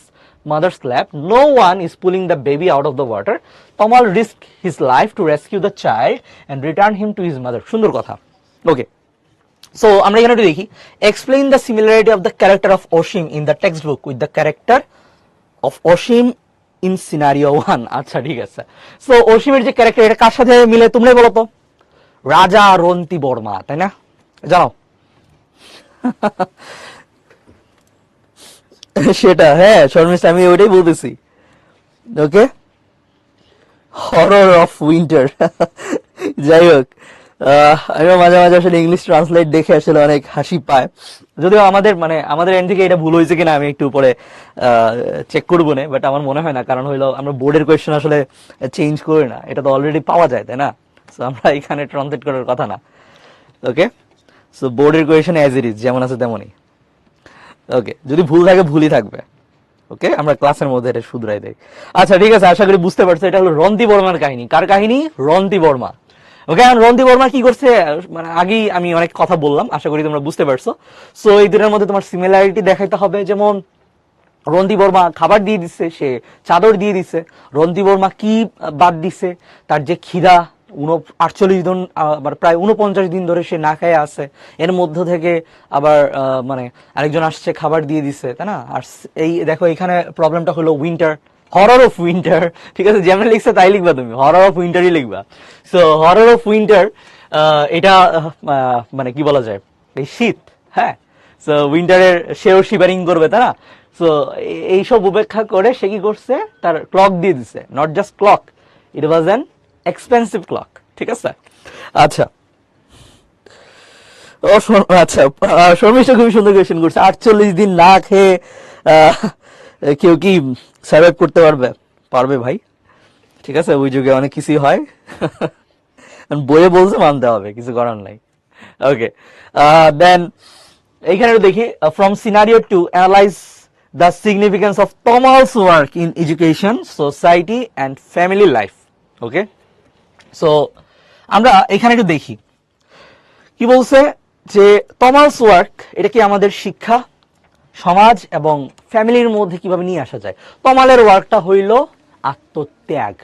mother's lap. No one is pulling the baby out of the water. Tamal risked his life to rescue the child and return him to his mother. সুন্দর কথা। ওকে, so আমরা এখানে একটু দেখি, explain the similarity of the character of Oshim in the textbook with the character of Oshim in scenario 1. আচ্ছা ঠিক আছে, so অসীমের যে ক্যারেক্টার এটা কার সাথে মিলে তোমরাই বলো তো? রাজা রন্তি বর্মা, তাই না? জানো সেটা, হ্যাঁ শর্মিষ্ঠা, আমি ওইটাই বলতেছি। ওকে, হরর অফ উইন্টার। যাই হোক, আমি মাঝে মাঝে আসলে ইংলিশ ট্রান্সলেট দেখে আসলে অনেক হাসি পায়, যদিও আমাদের এন্ড থেকে এটা ভুল হয়েছে কিনা আমি একটু পরে চেক করবো না, বাট আমার মনে হয় না, কারণ হইলো আমরা বোর্ডের কোয়েশ্চেন আসলে চেঞ্জ করি না, এটা তো অলরেডি পাওয়া যায়, তাই না? সো আমরা এখানে ট্রান্সলেট করার কথা না। ওকে, সো বোর্ডের কোয়েশ্চেন অ্যাজ ইট ইজ, যেমন আছে তেমনই। ওকে, যদি ভুল থাকে ভুলই থাকবে। ওকে, আমরা ক্লাসের মধ্যে এটা শুধরাই দেই। আচ্ছা ঠিক আছে, আশা করি বুঝতে পারছো এটা হলো রন্তি বর্মার কাহিনী। কার কাহিনী? রন্তি বর্মা। ওকে, এখন রন্তি বর্মা কি করছে, আগেই আমি অনেক কথা বললাম, আশা করি তোমরা বুঝতে পারছো। সো এই দুটোর মধ্যে তোমার সিমিলারিটি দেখাইতে হবে, যেমন রন্তি বর্মা খাবার দিয়ে দিচ্ছে, সে চাদর দিয়ে দিচ্ছে। রন্তি বর্মা কি বাদ দিছে? তার যে খিদা, 48 দিন, আবার প্রায় 49 দিন ধরে সে না খেয়ে আছে, এর মধ্য থেকে আবার আরেকজন আসছে খাবার দিয়ে দিছে, তাই না? আর এই দেখো এখানে প্রবলেমটা হলো উইন্টার, হরর অফ উইন্টার। ঠিক আছে, যেমন লিখছে তাই লিখবা, তুমি হরর অফ উইন্টারই লিখবা। সো হরর অফ উইন্টার, এটা কি বলা যায়, এই শীত, হ্যাঁ। সো উইন্টারের সেও শিবারিং করবে, তাই না? সো এইসব উপেক্ষা করে সে কি করছে, তার ক্লক দিয়ে দিছে। Not just clock, it was an expensive clock. ঠিক আছে, আচ্ছা আচ্ছা, শর্মিষ্ঠা খুবই সুন্দর কোয়েশ্চেন করছে, 48 দিন না খেয়ে কেউ কি সার্ভাইভ করতে পারবে ভাই? ঠিক আছে, ওই যুগে অনেক কিছুই হয়, বইয়ে বলছে মানতে হবে, কিছু করার নাই। ওকে, দেন এইখানে দেখি, from scenario to analyse the significance of Tamal's work in education, society and family life. Okay, so আমরা এখানে একটু দেখি কি বলছে, যে Tamal's ওয়ার্ক, এটা কি আমাদের শিক্ষা, সমাজ এবং ফ্যামিলির মধ্যে কিভাবে নিয়ে আসা যায়। তমালের ওয়ার্কটা হইল আত্মত্যাগ।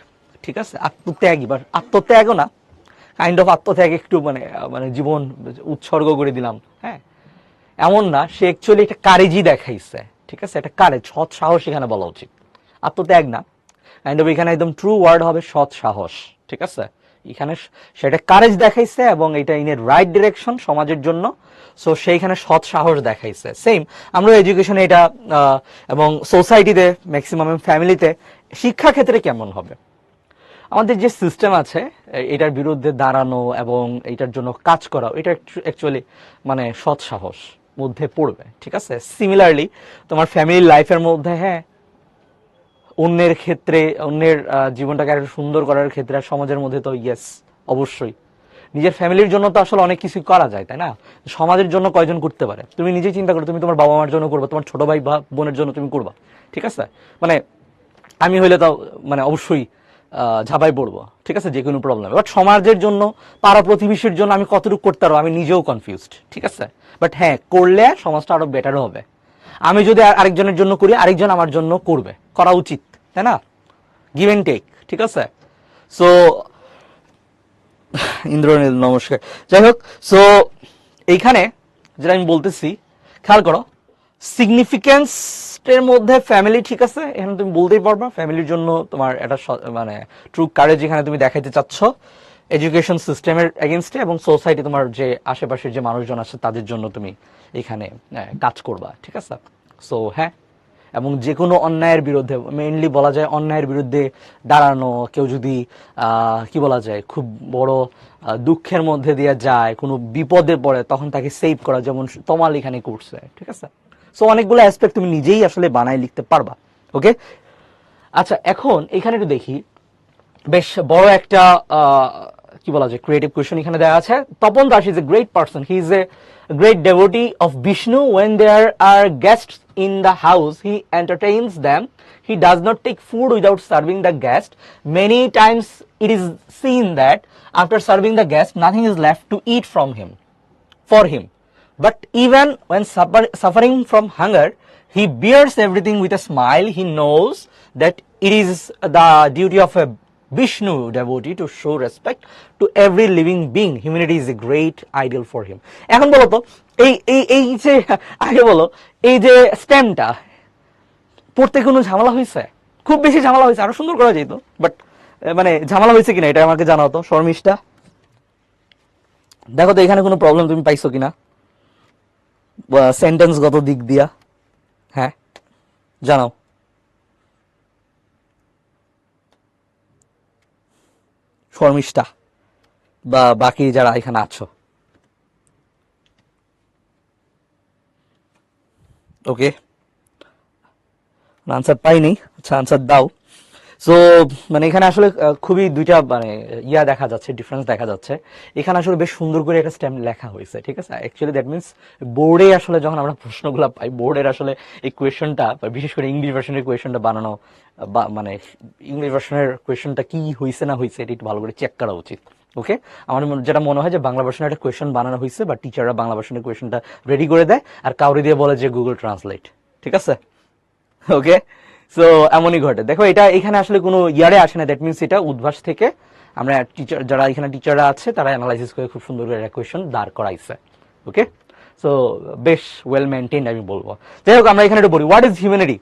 ঠিক আছে, আত্মত্যাগ, এবার আত্মত্যাগও না, কাইন্ড অফ আত্মত্যাগ, একটু জীবন উৎসর্গ করে দিলাম, হ্যাঁ, এমন না, সে অ্যাকচুয়ালি একটা কারেজই দেখাইছে। ঠিক আছে, একটা কারেজ, সৎ সাহস এখানে বলা উচিত, আত্মত্যাগ না। কাইন্ড অফ এখানে একদম ট্রু ওয়ার্ড হবে সৎ সাহস। ঠিক আছে, এখানে সেটা কারেজ দেখাইছে এবং এটা ইন এ রাইট ডিরেকশন সমাজের জন্য। সো সেইখানে সৎ সাহস দেখাইছে। সেম আমরা এডুকেশনে এটা, এবং সোসাইটিতে ম্যাক্সিমাম ফ্যামিলিতে, শিক্ষা ক্ষেত্রে কেমন হবে, আমাদের যে সিস্টেম আছে এটার বিরুদ্ধে দাঁড়ানো এবং এটার জন্য কাজ করা, এটা অ্যাকচুয়ালি সৎ সাহস মধ্যে পড়বে। ঠিক আছে, সিমিলারলি তোমার ফ্যামিলি লাইফের মধ্যে, হ্যাঁ, অন্যের ক্ষেত্রে, অন্যের জীবনটাকে আরো সুন্দর করার ক্ষেত্রে, আর সমাজের মধ্যে তো ইয়েস অবশ্যই, নিজের ফ্যামিলির জন্য তো আসলে অনেক কিছু করা যায়, তাই না? সমাজের জন্য কয়জন করতে পারে? তুমি নিজেই চিন্তা করো, তুমি তোমার বাবা মার জন্য করবা, তোমার ছোট ভাই বা বোনের জন্য তুমি করবা। ঠিক আছে, আমি হইলে তো অবশ্যই ঝাঁপাই পড়বো। ঠিক আছে, যে কোনো প্রবলেম। বাট সমাজের জন্য, পাড়া প্রতিবেশীর জন্য আমি কতটুকু করতে পারবো, আমি নিজেও কনফিউজড। ঠিক আছে, বাট হ্যাঁ, করলে সমাজটা আরো বেটার হবে। আমি যদি আরেকজনের জন্য করি, আরেকজন আমার জন্য করবে, করা উচিত, তাই না? Give and take. ঠিক আছে, সো ইন্দ্রনীল নমস্কার। যাই হোক, সো এইখানে যেটা আমি বলতেছি, খেয়াল করো, সিগনিফিকেন্স এর মধ্যে ফ্যামিলি। ঠিক আছে, এখানে তুমি বলতেই পারবা ফ্যামিলির জন্য তোমার একটা ট্রু কারেজ এখানে তুমি দেখাইতে চাচ্ছ এডুকেশন সিস্টেমের এগেনস্টে, এবং সোসাইটি, তোমার যে আশেপাশের যে মানুষজন আছে তাদের জন্য তুমি এখানে কাজ করবা। ঠিক আছে, সো হ্যাঁ, এবং যে কোনো অন্যায়ের বিরুদ্ধে, মেইনলি বলা যায় অন্যায়ের বিরুদ্ধে দাঁড়ানো। কেউ যদি কি বলা যায়, খুব বড় দুঃখের মধ্যে দিয়ে যায়, কোনো বিপদে পড়ে, তখন তাকে সেভ করা, যেমন তমাল এখানে করছে। ঠিক আছে, সো অনেকগুলো অ্যাসপেক্ট তুমি নিজেই আসলে বানাই লিখতে পারবা। ওকে, আচ্ছা, এখন এখানে একটু দেখি, বেশ বড় একটা কি বলা যায় ক্রিয়েটিভ কোয়েশ্চেন এখানে দেওয়া আছে। Tapan Das is a great person, he is a great devotee of Vishnu, when there are guest in the house he entertains them, he does not take food without serving the guest, many times it is seen that after serving the guest nothing is left to eat from him for him. But even when suffering from hunger, he bears everything with a smile. He knows that it is the duty of a Vishnu devotee to show respect to every living being. Humanity is a great ideal for him. এখন বলো তো, এই যে আগে বলো, এই যে স্টেমটা পড়তে কোনো ঝামেলা হয়েছে? খুব বেশি ঝামেলা হয়েছে, আরো সুন্দর করা যেত, বাট মানে ঝামেলা হয়েছে কিনা এটা আমাকে জানাও তো শর্মিষ্ঠা। দেখো তো এখানে কোনো প্রবলেম তুমি পাইছো কিনা সেন্টেন্সগত দিক দিয়া, হ্যাঁ জানাও। শর্মিষ্ঠা বা বাকি যারা এখানে আছো, ওকে আনসার পাইনি, আচ্ছা আনসার দাও। সো মানে এখানে আসলে খুবই দুইটা মানে দেখা যাচ্ছে, ডিফারেন্স দেখা যাচ্ছে। এখানে আসলে বেশ সুন্দর করে একটা স্ট্যাম্প লেখা হয়েছে, ঠিক আছে। অ্যাকচুয়ালি দ্যাট মিনস বোর্ডে আসলে যখন আমরা প্রশ্নগুলো পাই, বোর্ডের আসলে এই কোয়েশনটা, বিশেষ করে ইংলিশ ভার্সনের কোয়েশনটা বানানো, বা মানে ইংলিশ ভার্সনের কোয়েশনটা কি হয়েছে না হয়েছে এটা একটু ভালো করে চেক করা উচিত। ওকে, আমার যেটা মনে হয় যে বাংলা ভার্সনের একটা কোয়েশন বানানো হয়েছে, বা টিচাররা বাংলা ভার্সনের কোয়েশনটা রেডি করে দেয় আর কাউরি দিয়ে বলে যে গুগল ট্রান্সলেট, ঠিক আছে। ওকে, সো এমনই ঘটে। দেখো এটা এখানে আসলে কোনো ইয়ারে আসে না, দ্যাট মিনস এটা উদ্ভাস থেকে আমরা টিচার যারা এখানে টিচাররা আছে তারা অ্যানালাইসিস করে খুব সুন্দর করে কোয়েশন দাঁড় করাইছে। ওকে, সো বেশ ওয়েল মেনটেইনড আমি বলবো। যাই হোক, আমরা এখানে একটু বলি হোয়াট ইজ হিউম্যানিটি।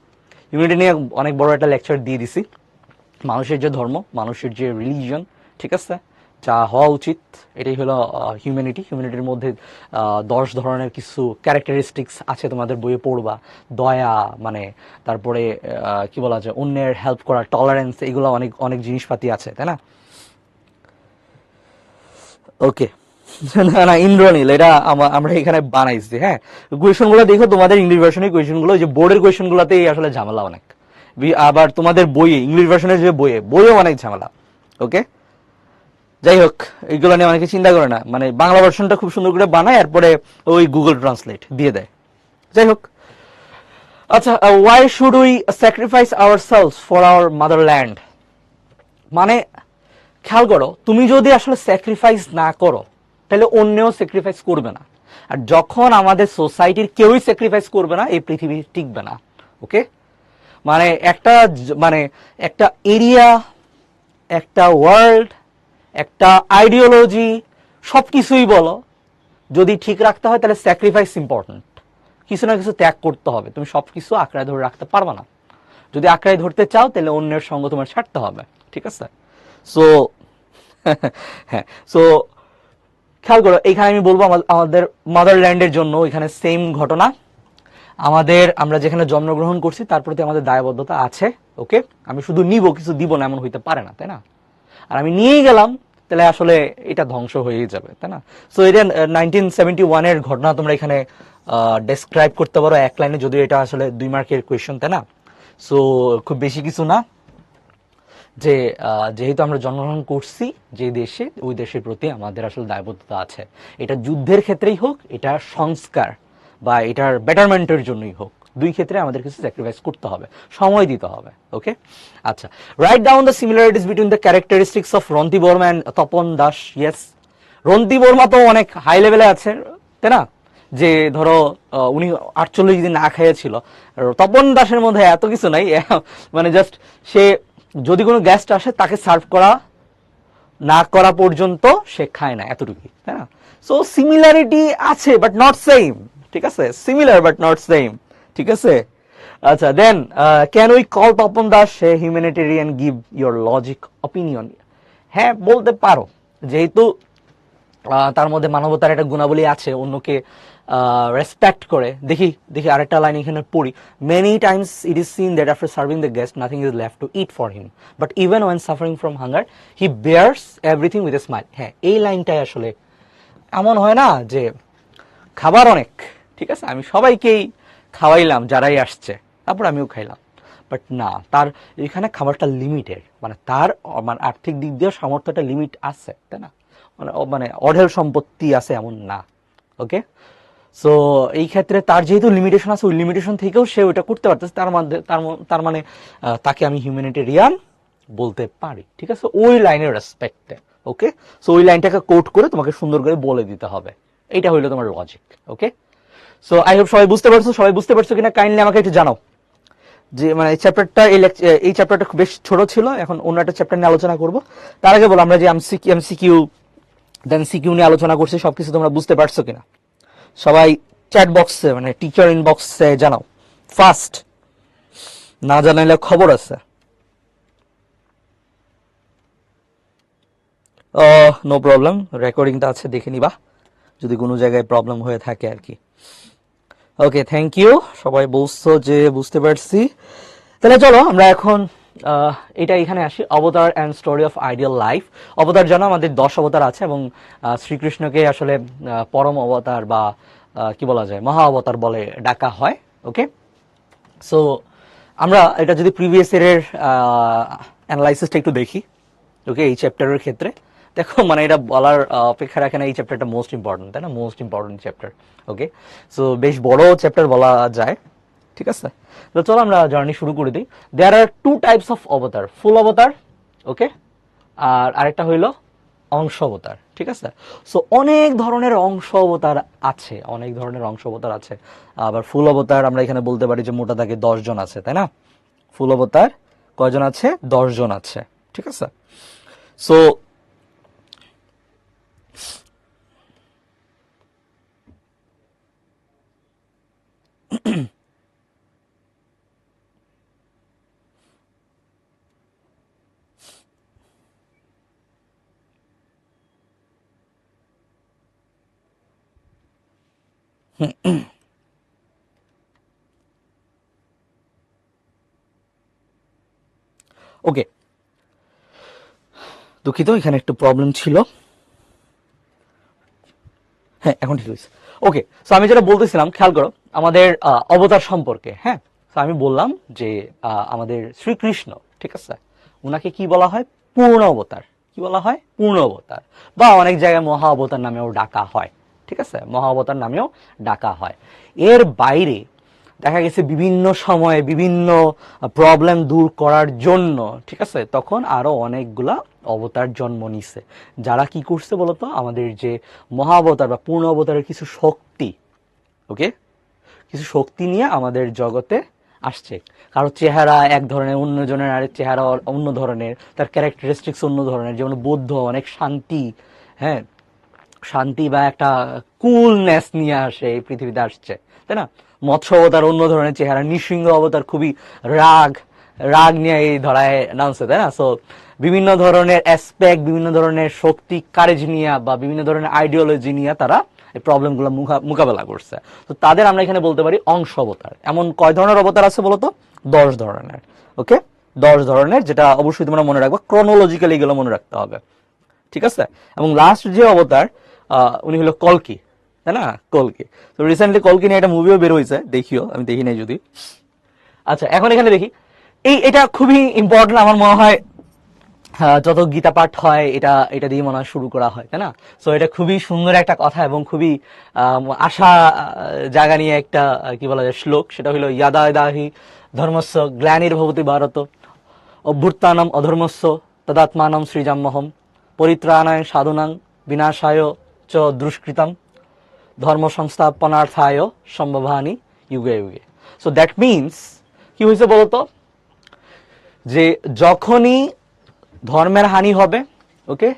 হিউম্যানিটি নিয়ে অনেক বড় একটা লেকচার দিয়ে দিছি। মানুষের যে ধর্ম, মানুষের যে রিলিজিয়ন, ঠিক আছে, যা হওয়া উচিত, এটাই হলো হিউম্যানিটি। হিউম্যানিটির মধ্যে 10 ধরনের কিছু ক্যারেক্টারিস্টিক্স আছে, তোমাদের বইয়ে পড়বা। দয়া, মানে তারপরে কি বলা যায়, অন্যের হেল্প করা, টলারেন্স, এগুলো অনেক অনেক জিনিসপাতি আছে, তাই না? ওকে, না ইন্দ্রনীল, এটা আমরা এখানে বানাইছি। হ্যাঁ, কোয়েশন গুলো দেখো, তোমাদের ইংলিশ ভার্সনের কোয়েশন গুলো, যে বোর্ডের কোয়েশন গুলোতেই আসলে ঝামেলা অনেক, আবার তোমাদের বইয়ে ইংলিশ ভার্সনের যে বইয়ে অনেক ঝামেলা। ওকে, যাই হোক, এইগুলো নিয়ে অনেকে চিন্তা করে না, মানে বাংলা ভার্সনটা খুব সুন্দর করে বানায়, এরপরে ওই গুগল ট্রান্সলেট দিয়ে দেয়। যাই হোক, আচ্ছা, why should we sacrifice ourselves for our motherland. মানে খেয়াল করো, তুমি যদি আসলে স্যাক্রিফাইস না করো তাহলে অন্যও স্যাক্রিফাইস করবে না। আর যখন আমাদের সোসাইটির কেউই স্যাক্রিফাইস করবে না, এই পৃথিবী টিকবে না। ওকে, মানে একটা এরিয়া, একটা ওয়ার্ল্ড, একটা আইডিওলজি, সবকিছুই বলো, যদি ঠিক রাখতে হয় তাহলে স্যাক্রিফাইস ইম্পর্টেন্ট। কিছু না কিছু ত্যাগ করতে হবে, তুমি সবকিছু আঁকড়ায় ধরে রাখতে পারবে না। যদি আঁকড়ায় ধরতে চাও তাহলে অন্যের সঙ্গ তোমার ছাড়তে হবে, ঠিক আছে। সো হ্যাঁ, সো খেয়াল করো, এখানে আমি বলবো আমাদের মাদারল্যান্ডের জন্য এখানে সেম ঘটনা। আমরা যেখানে জন্মগ্রহণ করছি তার প্রতি আমাদের দায়বদ্ধতা আছে। ওকে, আমি শুধু নিব, কিছু দিব না, এমন হইতে পারে না, তাই না? আর আমি নিয়েই গেলাম তাহলে আসলে এটা ধ্বংস হয়েই যাবে, তাই না? সো এটা 1971-এর ঘটনা তোমরা এখানে ডেসক্রাইব করতে পারো এক লাইনে, যদিও এটা আসলে 2 মার্কের কোয়েশ্চন, তাই না? সো খুব বেশি কিছু না, যে যেহেতু আমরা জন্মগ্রহণ করছি যে দেশে, ওই দেশের প্রতি আমাদের আসলে দায়বদ্ধতা আছে। এটা যুদ্ধের ক্ষেত্রেই হোক, এটা সংস্কার বা এটার বেটারমেন্টের জন্যই হোক, দুই ক্ষেত্রে আমাদের কিছু স্যাক্রিফাইস করতে হবে, সময় দিতে হবে। ওকে, আচ্ছা, write down the similarities between the characteristics of Ranti Barma and Tapan Das. Yes, Ranti Barma তো অনেক হাই লেভেলে আছে, তাই না? যে ধরো উনি 48 দিন না খাইয়েছিল। তপন দাসের মধ্যে এত কিছু নাই, মানে জাস্ট সে যদি কোনো গেস্ট আসে তাকে সার্ভ করা না করা পর্যন্ত সে খায় না, এতটুকুই, তাই না? সো সিমিলারিটি আছে বাট নট সেম, ঠিক আছে, সিমিলার বাট নট সেম, ঠিক আছে। আচ্ছা, then can we call Tapan Das a humanitarian, give your logic opinion. হ্যাঁ, বলতে পারো, যেহেতু তার মধ্যে মানবতার একটা গুণাবলী আছে, অন্যকে রেসপেক্ট করে। দেখি আরেকটা লাইন এখানে পড়ি। Many times it is seen that after serving the guest nothing is left to eat for him, but even when suffering from hunger he bears everything with a smile. হ্যাঁ, এই লাইনটাই আসলে এমন হয় না যে খাবার অনেক, ঠিক আছে, আমি সবাইকেই খাওয়াইলাম যারাই আসছে, তারপর আমিও খাইলাম, বাট না, তার এখানে খাবারটা লিমিটেড, মানে তার মানে আর্থিক দিক দিয়ে সামর্থ্যটা লিমিট আছে, তাই না? মানে অঢেল সম্পত্তি আছে এমন না। ওকে, সো এই ক্ষেত্রে তার যেহেতু লিমিটেশন আছে, ওই লিমিটেশন থেকেও সে ওইটা করতে পারতেছে, তার মানে তাকে আমি হিউম্যানিটেরিয়ান বলতে পারি, ঠিক আছে, ওই লাইনের রেসপেক্টে। ওকে, সো ওই লাইনটাকে কোট করে তোমাকে সুন্দর করে বলে দিতে হবে, এইটা হইলো তোমার logic. Okay, so I hope সবাই বুঝতে পারছো। সবাই বুঝতে পারছো কিনা কাইন্ডলি আমাকে একটু জানাও। যে মানে এই চ্যাপ্টারটা, এই চ্যাপ্টারটা বেশ ছোট ছিল, এখন অন্য একটা চ্যাপ্টার নিয়ে আলোচনা করব। তার আগে বলো, আমরা যে এমসিকিউ দেন সিকিউ নিয়ে আলোচনা করছি, সবকিছু তোমরা বুঝতে পারছো কিনা? সবাই চ্যাট বক্সে মানে টিচার ইনবক্সে জানাও ফার্স্ট, না জানাইলে খবর আছে। নো প্রবলেম, রেকর্ডিংটা আছে, দেখে নিবা যদি কোনো জায়গায় প্রবলেম হয়ে থাকে আর কি। ওকে, থ্যাংক ইউ, সবাই বলছো যে বুঝতে পারছি। তাহলে চলো আমরা এখন এটা এখানে আসি, অবতার and story of ideal life. অবতার জানো আমাদের 10 অবতার আছে, এবং শ্রীকৃষ্ণকে আসলে পরম অবতার বা কি বলা যায়, মহা অবতার বলে ডাকা হয়। ওকে, সো আমরা এটা যদি প্রিভিয়াস ইয়ারের অ্যানালাইসিসটা একটু দেখি, ওকে, এই চ্যাপ্টারের ক্ষেত্রে দেখো, মানে এটা বলার অপেক্ষা রাখে না, এই চ্যাপ্টারটা মোস্ট ইম্পর্টেন্ট, তাই না? Most important chapter. Okay, so বেশ বড় চ্যাপ্টার বলা যায়, ঠিক আছে? তো চলো আমরা জার্নি শুরু করে দিই। দেয়ার আর 2 টাইপস অফ অবতার, ফুল অবতার, ওকে, আর আরেকটা হইলো অংশ অবতার, ঠিক আছে? সো অনেক ধরনের অংশ অবতার আছে, অনেক ধরনের অংশ অবতার আছে। আবার ফুল অবতার আমরা এখানে বলতে পারি যে মোটা দাগে 10 জন আছে, তাই না? ফুল অবতার কয়জন আছে? 10 জন আছে, ঠিক আছে? সো ওকে, দুঃখিত, এখানে একটু প্রবলেম ছিল। হ্যাঁ, এখন ঠিক হয়েছে। ওকে, সো আমি যেটা বলতেছিলাম, খেয়াল করো আমাদের অবতার সম্পর্কে। হ্যাঁ, তো আমি বললাম যে আমাদের শ্রীকৃষ্ণ, ঠিক আছে, ওনাকে কি বলা হয়? পূর্ণ অবতার। কি বলা হয়? পূর্ণ অবতার, বা অনেক জায়গায় মহা অবতার নামেও ডাকা হয়, ঠিক আছে? মহা অবতার নামেও ডাকা হয়। এর বাইরে দেখা গেছে বিভিন্ন সময়ে বিভিন্ন প্রবলেম দূর করার জন্য, ঠিক আছে, তখন আরো অনেকগুলা অবতার জন্ম নিছে, যারা কি করছে বলতো, আমাদের যে মহাবতার বা পূর্ণ অবতারের কিছু শক্তি, ওকে, কিছু শক্তি নিয়ে আমাদের জগতে আসছে। কারো চেহারা এক ধরনের, অন্যজনের আরেক চেহারা অন্য ধরনের, তার ক্যারেক্টারিস্টিক্স অন্য ধরনের। যেমন বৌদ্ধ অনেক শান্তি, হ্যাঁ, শান্তি বা একটা কুলনেস নিয়ে আসে, এই পৃথিবীতে আসছে, তাই না? মৎস্য অবতার অন্য ধরনের চেহারা, নৃসিংহ অবতার খুবই রাগ রাগ নিয়ে এই ধরায় নামছে, তাই না? সো বিভিন্ন ধরনের অ্যাসপেক্ট, বিভিন্ন ধরনের শক্তি, কারেজ নিয়ে বা বিভিন্ন ধরনের আইডিওলজি নিয়ে তারা এই প্রবলেমগুলো মোকাবেলা করছে। তো তাদের আমরা এখানে বলতে পারি অংশ অবতার। এমন কয় ধরনের অবতার আছে বলতো? 10 ধরনের। ওকে, 10 ধরনের, যেটা অবশ্যই তোমরা মনে রাখবা, ক্রোনোলজিক্যালি এগুলো মনে রাখতে হবে, ঠিক আছে? এবং লাস্ট যে অবতার উনি হলো কলকি, তাই না? কলকি। তো রিসেন্টলি কলকি নিয়ে একটা মুভিও বের হয়েছে, দেখিও, আমি দেখি নাই যদি। আচ্ছা, এখন এখানে দেখি, এটা খুবই ইম্পর্টেন্ট আমার মনে হয়। যত গীতা পাঠ হয় এটা এটা দিয়ে মনে হয় শুরু করা হয়, তাই না? সো এটা খুবই সুন্দর একটা কথা এবং খুবই আশা জাগা নিয়ে একটা কি বলা যায় শ্লোক। সেটা হলো ইয়াদা দাহি ধর্মস্য গ্লানির ভবতি ভারত অভ্যুত্থানম অধর্মস্য তদাত্মানম সৃজাম্যহম পরিত্রাণায় সাধুনাং বিনাশায় চ দুষ্কৃতম ধর্ম সংস্থাপনার্থায় সম্ভবানি যুগে যুগে। সো দ্যাট মিনস কি হয়েছে বলতো, যে যখনই ধর্মের হানি হবে, ওকে,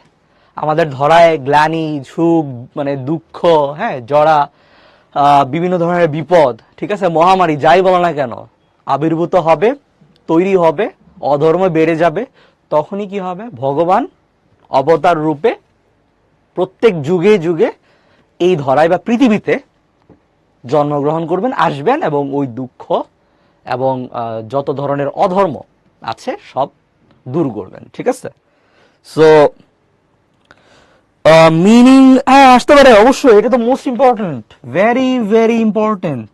আমাদের ধরায় গ্লানি, ঝুঁক, মানে দুঃখ, হ্যাঁ, জড়া, বিভিন্ন ধরনের বিপদ, ঠিক আছে, মহামারী, যাই বলো না কেন, আবির্ভূত হবে, তৈরি হবে, অধর্ম বেড়ে যাবে, তখনই কি হবে? ভগবান অবতার রূপে প্রত্যেক যুগে যুগে এই ধরায় বা পৃথিবীতে জন্মগ্রহণ করবেন, আসবেন, এবং ওই দুঃখ এবং যত ধরনের অধর্ম আছে সব দূর করবেন, ঠিক আছে? সো মিনিং, হ্যাঁ, আসতে পারে অবশ্যই, এটা তো most important, very very important.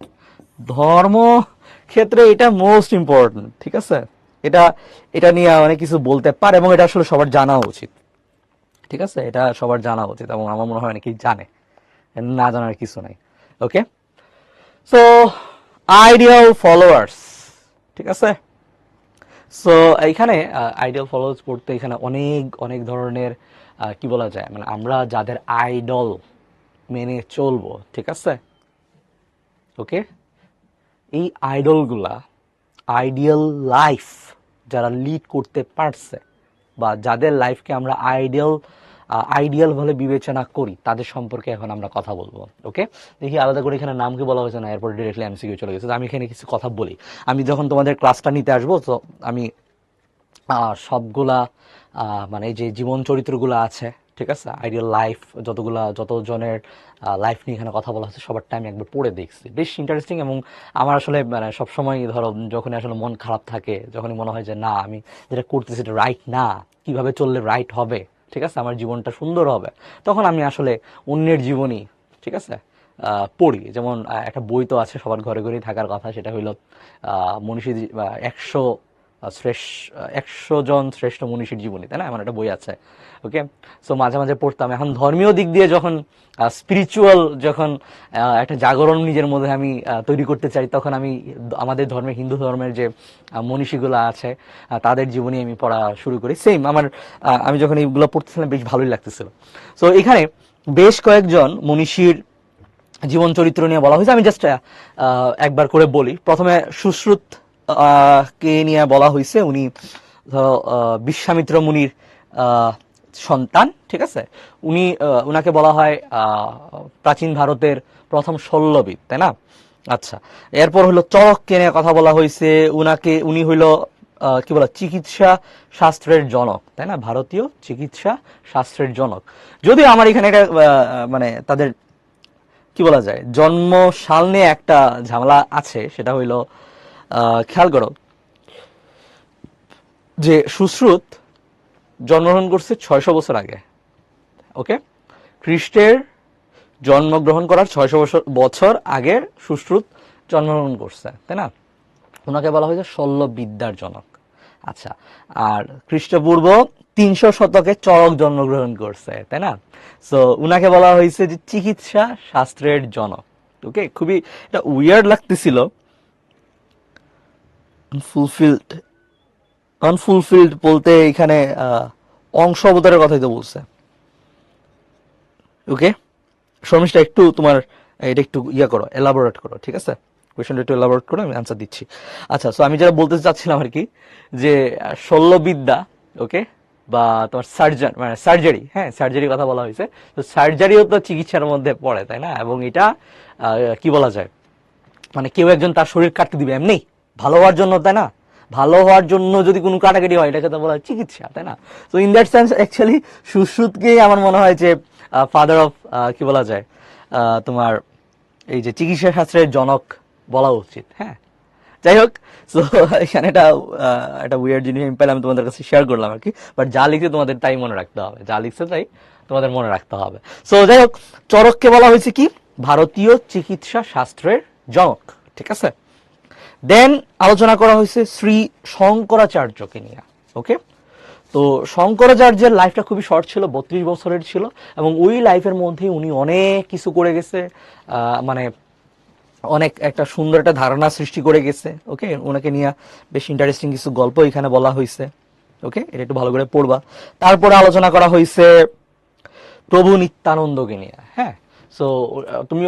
ধর্ম ক্ষেত্রে এটা মোস্ট ইম্পর্টেন্ট, ঠিক আছে? এটা এটা নিয়ে অনেক কিছু বলতে পারে এবং এটা আসলে সবার জানা উচিত, ঠিক আছে? এটা সবার জানা উচিত এবং আমার মনে হয় অনেকেই জানে, না জানার কিছু নাই। ওকে, সো আইডিয়াল ফলোয়ার্স, ঠিক আছে? সো এইখানে আইডল ফলোয়ার্স করতে এখানে অনেক অনেক ধরনের কি বলা যায়, মানে আমরা যাদের আইডল মেনে চলবো, ঠিক আছে? ওকে, এই আইডলগুলা আইডিয়াল লাইফ যারা লিড করতে পারছে বা যাদের লাইফকে আমরা আইডিয়াল বলে বিবেচনা করি তাদের সম্পর্কে এখন আমরা কথা বলবো। ওকে, দেখি আলাদা করে এখানে নামকে বলা হয়েছে না, এরপর ডিরেক্টলি এমসিকিউ চলে গেছে। আমি এখানে কিছু কথা বলি। আমি যখন তোমাদের ক্লাসটা নিতে আসবো, তো আমি সবগুলা মানে যে জীবন চরিত্রগুলো আছে, ঠিক আছে, আইডিয়াল লাইফ যতজনের লাইফ নিয়ে এখানে কথা বলা হচ্ছে সবারটা আমি একবার পড়ে দেখছি, বেশ ইন্টারেস্টিং। এবং আমার আসলে মানে সবসময় ধরো যখনই আসলে মন খারাপ থাকে, যখনই মনে হয় যে না আমি যেটা করতেছি এটা রাইট না, কিভাবে চললে রাইট হবে, ঠিক আছে, আমার জীবনটা সুন্দর হবে, তখন আমি আসলে অন্যের জীবনী, ঠিক আছে, পড়ি। যেমন একটা বই তো আছে সবার ঘরে ঘরেই থাকার কথা, সেটা হইল মনীষী 100 জন শ্রেষ্ঠ মনীষীর জীবনী, তাই না? এমন একটা বই আছে। ওকে, সো মাঝে মাঝে পড়তাম। এখন ধর্মীয় দিক দিয়ে যখন স্পিরিচুয়াল যখন একটা জাগরণ নিজের মধ্যে আমি তৈরি করতে চাই, তখন আমি আমাদের ধর্মে, হিন্দু ধর্মের যে মনীষীগুলো আছে তাদের জীবনী আমি পড়া শুরু করি। সেম আমার আমি যখন এইগুলো পড়তেছিলাম বেশ ভালোই লাগতেছিল। সো এখানে বেশ কয়েকজন মনীষীর জীবন চরিত্র নিয়ে বলা হয়েছে। আমি জাস্ট একবার করে বলি। প্রথমে সুশ্রুত কে নিয়ে বলা হয়েছে। উনি বিশ্বামিত্র মুনির সন্তান, ঠিক আছে? উনাকে বলা হয় প্রাচীন ভারতের প্রথম শল্যবিদ, তাই না? আচ্ছা, এরপর হলো চরককে নিয়ে কথা বলা হয়েছে। উনি হইল কি বলা, চিকিৎসা শাস্ত্রের জনক, তাই না? ভারতীয় চিকিৎসা শাস্ত্রের জনক। যদিও আমার এখানে এটা মানে তাদের কি বলা যায়, জন্ম সাল নিয়ে একটা ঝামেলা আছে। সেটা হইল খেয়াল করো যে সুশ্রুত জন্মগ্রহণ করছে 600 বছর আগে। ওকে, খ্রিস্টের জন্মগ্রহণ করার 600 বছর আগে সুশ্রুত জন্মগ্রহণ করছে, তাই না? ওনাকে বলা হয়েছে শল্যবিদ্যার জনক। আচ্ছা, আর খ্রিস্টপূর্ব 300 শতকে চরক জন্মগ্রহণ করছে, তাই না? সো উনাকে বলা হয়েছে যে চিকিৎসা শাস্ত্রের জনক। ওকে, খুবই এটা উইয়ার্ড লাগতেছিল। আনফুলফিল্ড বলতে এখানে অংশ অবতারের কথাই তো বলছে। ওকে, শর্মিষ্ঠা একটু তোমার এটা একটু করো, এলাবোরেট করো, ঠিক আছে? কোয়েশনটা একটু এলাবোরেট করো, আমি আনসার দিচ্ছি। আচ্ছা, সো আমি যেটা বলতে চাচ্ছিলাম আর কি, যে শল্যবিদ্যা, ওকে, বা তোমার সার্জন মানে সার্জারি, হ্যাঁ, সার্জারি কথা বলা হয়েছে। তো সার্জারিও তো চিকিৎসার মধ্যে পড়ে, তাই না? এবং এটা কি বলা যায়, মানে কেউ একজন তার শরীর কাটতে দিবে এমনি ভালো হওয়ার জন্য, তাই না? ভালো হওয়ার জন্য যদি কোনো কাটাকাটি হয়, এটাকে তো বলা হয় চিকিৎসা, তাই না? তো ইন দ্যাট সেন্স অ্যাকচুয়ালি সুশ্রুতকেই আমার মনে হয় যে ফাদার অফ কি বলা যায়, তোমার এই যে চিকিৎসা শাস্ত্রের জনক বলা উচিত। হ্যাঁ, যাই হোক, সো এখানে একটা উইয়ার্ড জিনিস আমি পেলাম, তোমাদের কাছে শেয়ার করলাম আর কি। বাট যা লিখছে তোমাদের তাই মনে রাখতে হবে, যা লিখছে তাই তোমাদের মনে রাখতে হবে। সো যাই হোক, চরককে বলা হয়েছে কি, ভারতীয় চিকিৎসা শাস্ত্রের জনক, ঠিক আছে? দেন আলোচনা করা হয়েছে শ্রী শঙ্করাচার্যকে নিয়ে। ওকে, তো শঙ্করাচার্যের লাইফটা খুবই শর্ট ছিল, 32 বছরের ছিল, এবং ওই লাইফের মধ্যে উনি অনেক কিছু করে গেছে, মানে অনেক একটা সুন্দর একটা ধারণা সৃষ্টি করে গেছে। ওকে, ওনাকে নিয়ে বেশ ইন্টারেস্টিং কিছু গল্প এখানে বলা হয়েছে। ওকে, এটা একটু ভালো করে পড়বা। তারপরে আলোচনা করা হয়েছে প্রভু নিত্যানন্দকে নিয়ে। হ্যাঁ, সো তুমি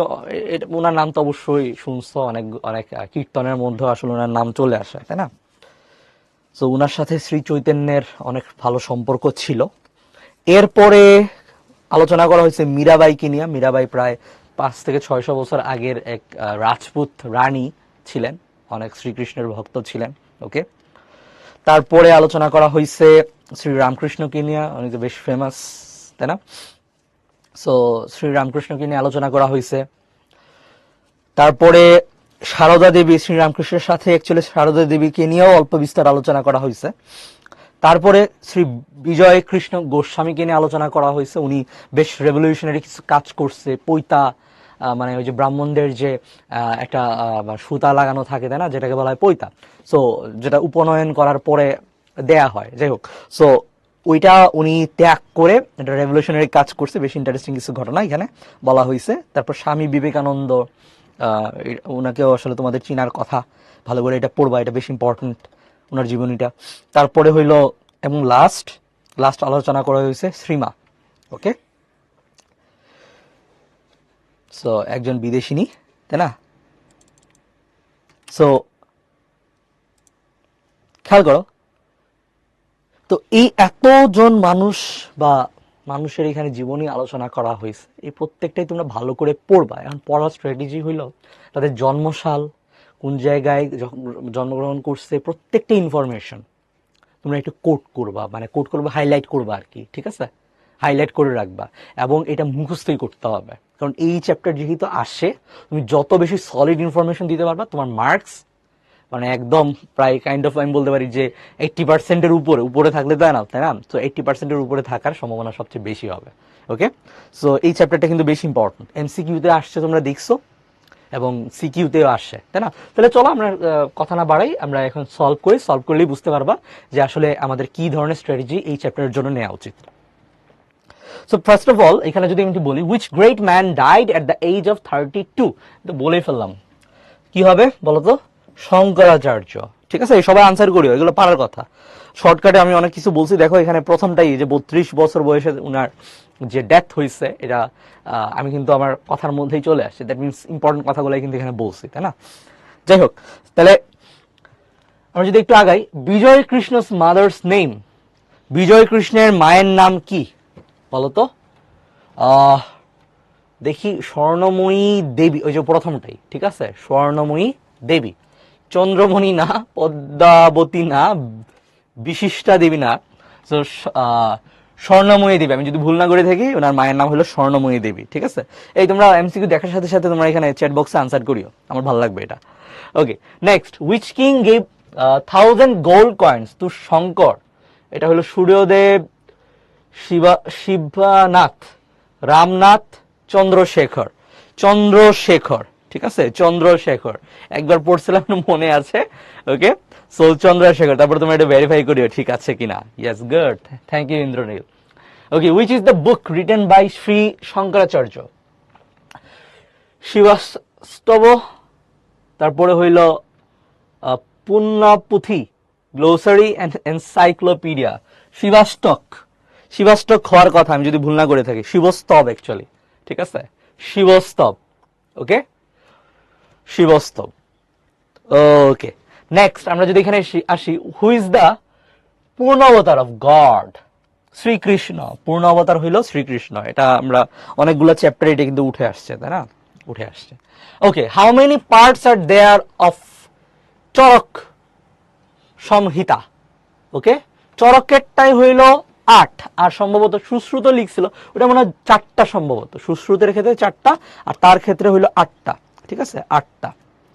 ওনার নাম তো অবশ্যই শুনছো, অনেক অনেক কীর্তনের মধ্যে আসলে ওনার নাম চলে আসে, তাই না? সো ওনার সাথে শ্রী চৈতন্যের অনেক ভালো সম্পর্ক ছিল। এরপরে আলোচনা করা হয়েছে মীরাবাইকে নিয়ে। মীরাবাই প্রায় 5 থেকে 600 বছর আগের এক রাজপুত রানী ছিলেন, অনেক শ্রীকৃষ্ণের ভক্ত ছিলেন। ওকে, তারপরে আলোচনা করা হয়েছে শ্রী রামকৃষ্ণকে নিয়ে, উনি তো বেশ ফেমাস, তাই না? সো শ্রী রামকৃষ্ণকে নিয়ে আলোচনা করা হয়েছে। তারপরে সারদা দেবী, শ্রী রামকৃষ্ণের সাথে অ্যাকচুয়ালি সারদা দেবীকে নিয়েও অল্প বিস্তার আলোচনা করা হয়েছে। তারপরে শ্রী বিজয় কৃষ্ণ গোস্বামীকে নিয়ে আলোচনা করা হয়েছে। উনি বেশ রেভলিউশনারি কিছু কাজ করছে, পৈতা মানে ওই যে ব্রাহ্মণদের যে একটা সুতা লাগানো থাকে, তাই না, যেটাকে বলা হয় পৈতা, সো যেটা উপনয়ন করার পরে দেয়া হয়, যাই হোক। সো ওইটা উনি ত্যাগ করে একটা রেভলিউশনারি কাজ করছে। বেশি ইন্টারেস্টিং কিছু ঘটনা এখানে বলা হয়েছে। তারপর স্বামী বিবেকানন্দ, ওনাকেও আসলে তোমাদের চিনার কথা, ভালো করে এটা পড়বা, এটা বেশি ইম্পর্টেন্ট ওনার জীবনীটা। তারপরে হইলো এবং লাস্ট আলোচনা করা হয়েছে শ্রীমা। ওকে, সো একজন বিদেশিনী, তাই না। সো খেয়াল করো তো, এই এতজন মানুষ বা মানুষের এখানে জীবনী আলোচনা করা হয়েছে, এই প্রত্যেকটাই তোমরা ভালো করে পড়বা। এখন পড়ার স্ট্র্যাটেজি হইল তাদের জন্মসাল, কোন জায়গায় জন্মগ্রহণ করছে, প্রত্যেকটা ইনফরমেশন তোমরা একটু কোট করবা, মানে কোট করবা, হাইলাইট করবা আর কি, ঠিক আছে, হাইলাইট করে রাখবা। এবং এটা মুখস্থই করতে হবে, কারণ এই চ্যাপ্টার যেহেতু আসে, তুমি যত বেশি সলিড ইনফরমেশন দিতে পারবা, তোমার মার্কস মানে একদম প্রায় কাইন্ড অফ আমি বলতে পারি যে 80%-এর উপরে থাকলে তাই না, তো 80%-এর উপরে থাকার সম্ভাবনা সবচেয়ে বেশি হবে। ওকে, সো এই চ্যাপ্টারটা কিন্তু বেশি ইম্পর্টেন্ট। এমসিকিউতে আসছে তোমরা দেখছো, এবং সিকিউতেও আসছে, তাই না। তাহলে চলো আমরা কথা না বাড়াই, আমরা এখন সলভ করলেই বুঝতে পারবা যে আসলে আমাদের কি ধরনের স্ট্র্যাটেজি এই চ্যাপ্টারের জন্য নেওয়া উচিত। সো ফার্স্ট অফ অল এখানে যদি আমি বলি, which great man died at the age of 32, তো বলেই ফেললাম, কি হবে বলতো, শঙ্করাচার্য। ঠিক আছে, সবাই আনসার করিও, এগুলো পারার কথা। শর্টকাটে আমি অনেক কিছু বলছি, দেখো এখানে প্রথমটাই যে 32 বছর বয়সে উনার যে ডেথ হয়েছে, এটা আমি কিন্তু আমার কথার মধ্যেই চলে আসছে, দ্যাট মিনস ইম্পর্টেন্ট কথাগুলো কিন্তু এখানে বলছি, তাই না। যাই হোক, তাহলে আমরা যদি একটু আগাই, বিজয় কৃষ্ণস মাদার্স নেম, বিজয় কৃষ্ণের মায়ের নাম কি বলতো। দেখি, স্বর্ণময়ী দেবী, ওই যে প্রথমটাই, ঠিক আছে, স্বর্ণময়ী দেবী, চন্দ্রমণি না, পদ্মাবতী না, বিশিষ্টা দেবী না, তো স্বর্ণময়ী দেবী। আমি যদি ভুল না করে থাকি, ওনার মায়ের নাম হলো স্বর্ণময়ী দেবী। ঠিক আছে, এই তোমরা এমসিকিউ দেখার সাথে সাথে তোমরা এখানে চ্যাট বক্সে আনসার করিও, আমার ভালো লাগবে এটা। Okay, next, which king gave 1000 gold coins to Shankar, এটা হলো সূর্যদেব, শিবনাথ, রামনাথ, চন্দ্রশেখর, ঠিক আছে, চন্দ্রশেখর, একবার পড়ছিলাম মনে আছে। ওকে, সো চন্দ্রশেখর, তারপর তোমরা এটা ভেরিফাই করিও ঠিক আছে কিনা। Yes, good, thank you Indranil. Okay, which is the book written by Shri Shankaracharya, Shivastab, তারপরে হইল Punyaputhi, glossary and encyclopedia, Shivashtak হওয়ার কথা আমি যদি ভুল না করে থাকি, শিবস্তব অ্যাকচুয়ালি, ঠিক আছে, শিবস্তব। ওকে, শিবস্তব। ওকে, নেক্সট আমরা যদি এখানে আসি, হু ইজ দ্য পূর্ণ অবতার অফ গড, শ্রীকৃষ্ণ, পূর্ণ অবতার হইল শ্রীকৃষ্ণ। এটা আমরা অনেকগুলো চ্যাপ্টারে এটা কিন্তু উঠে আসছে, তাই না, উঠে আসছে। Okay, how many parts are there of Charak Samhita, okay, চরকেরটাই হইল 8, আর সম্ভবত সুশ্রুত লিখছিল ওটা মনে হয় 4টা, সম্ভবত সুশ্রুতের ক্ষেত্রে 4টা, আর তার ক্ষেত্রে হইল 8টা, ঠিক আছে, 8টা।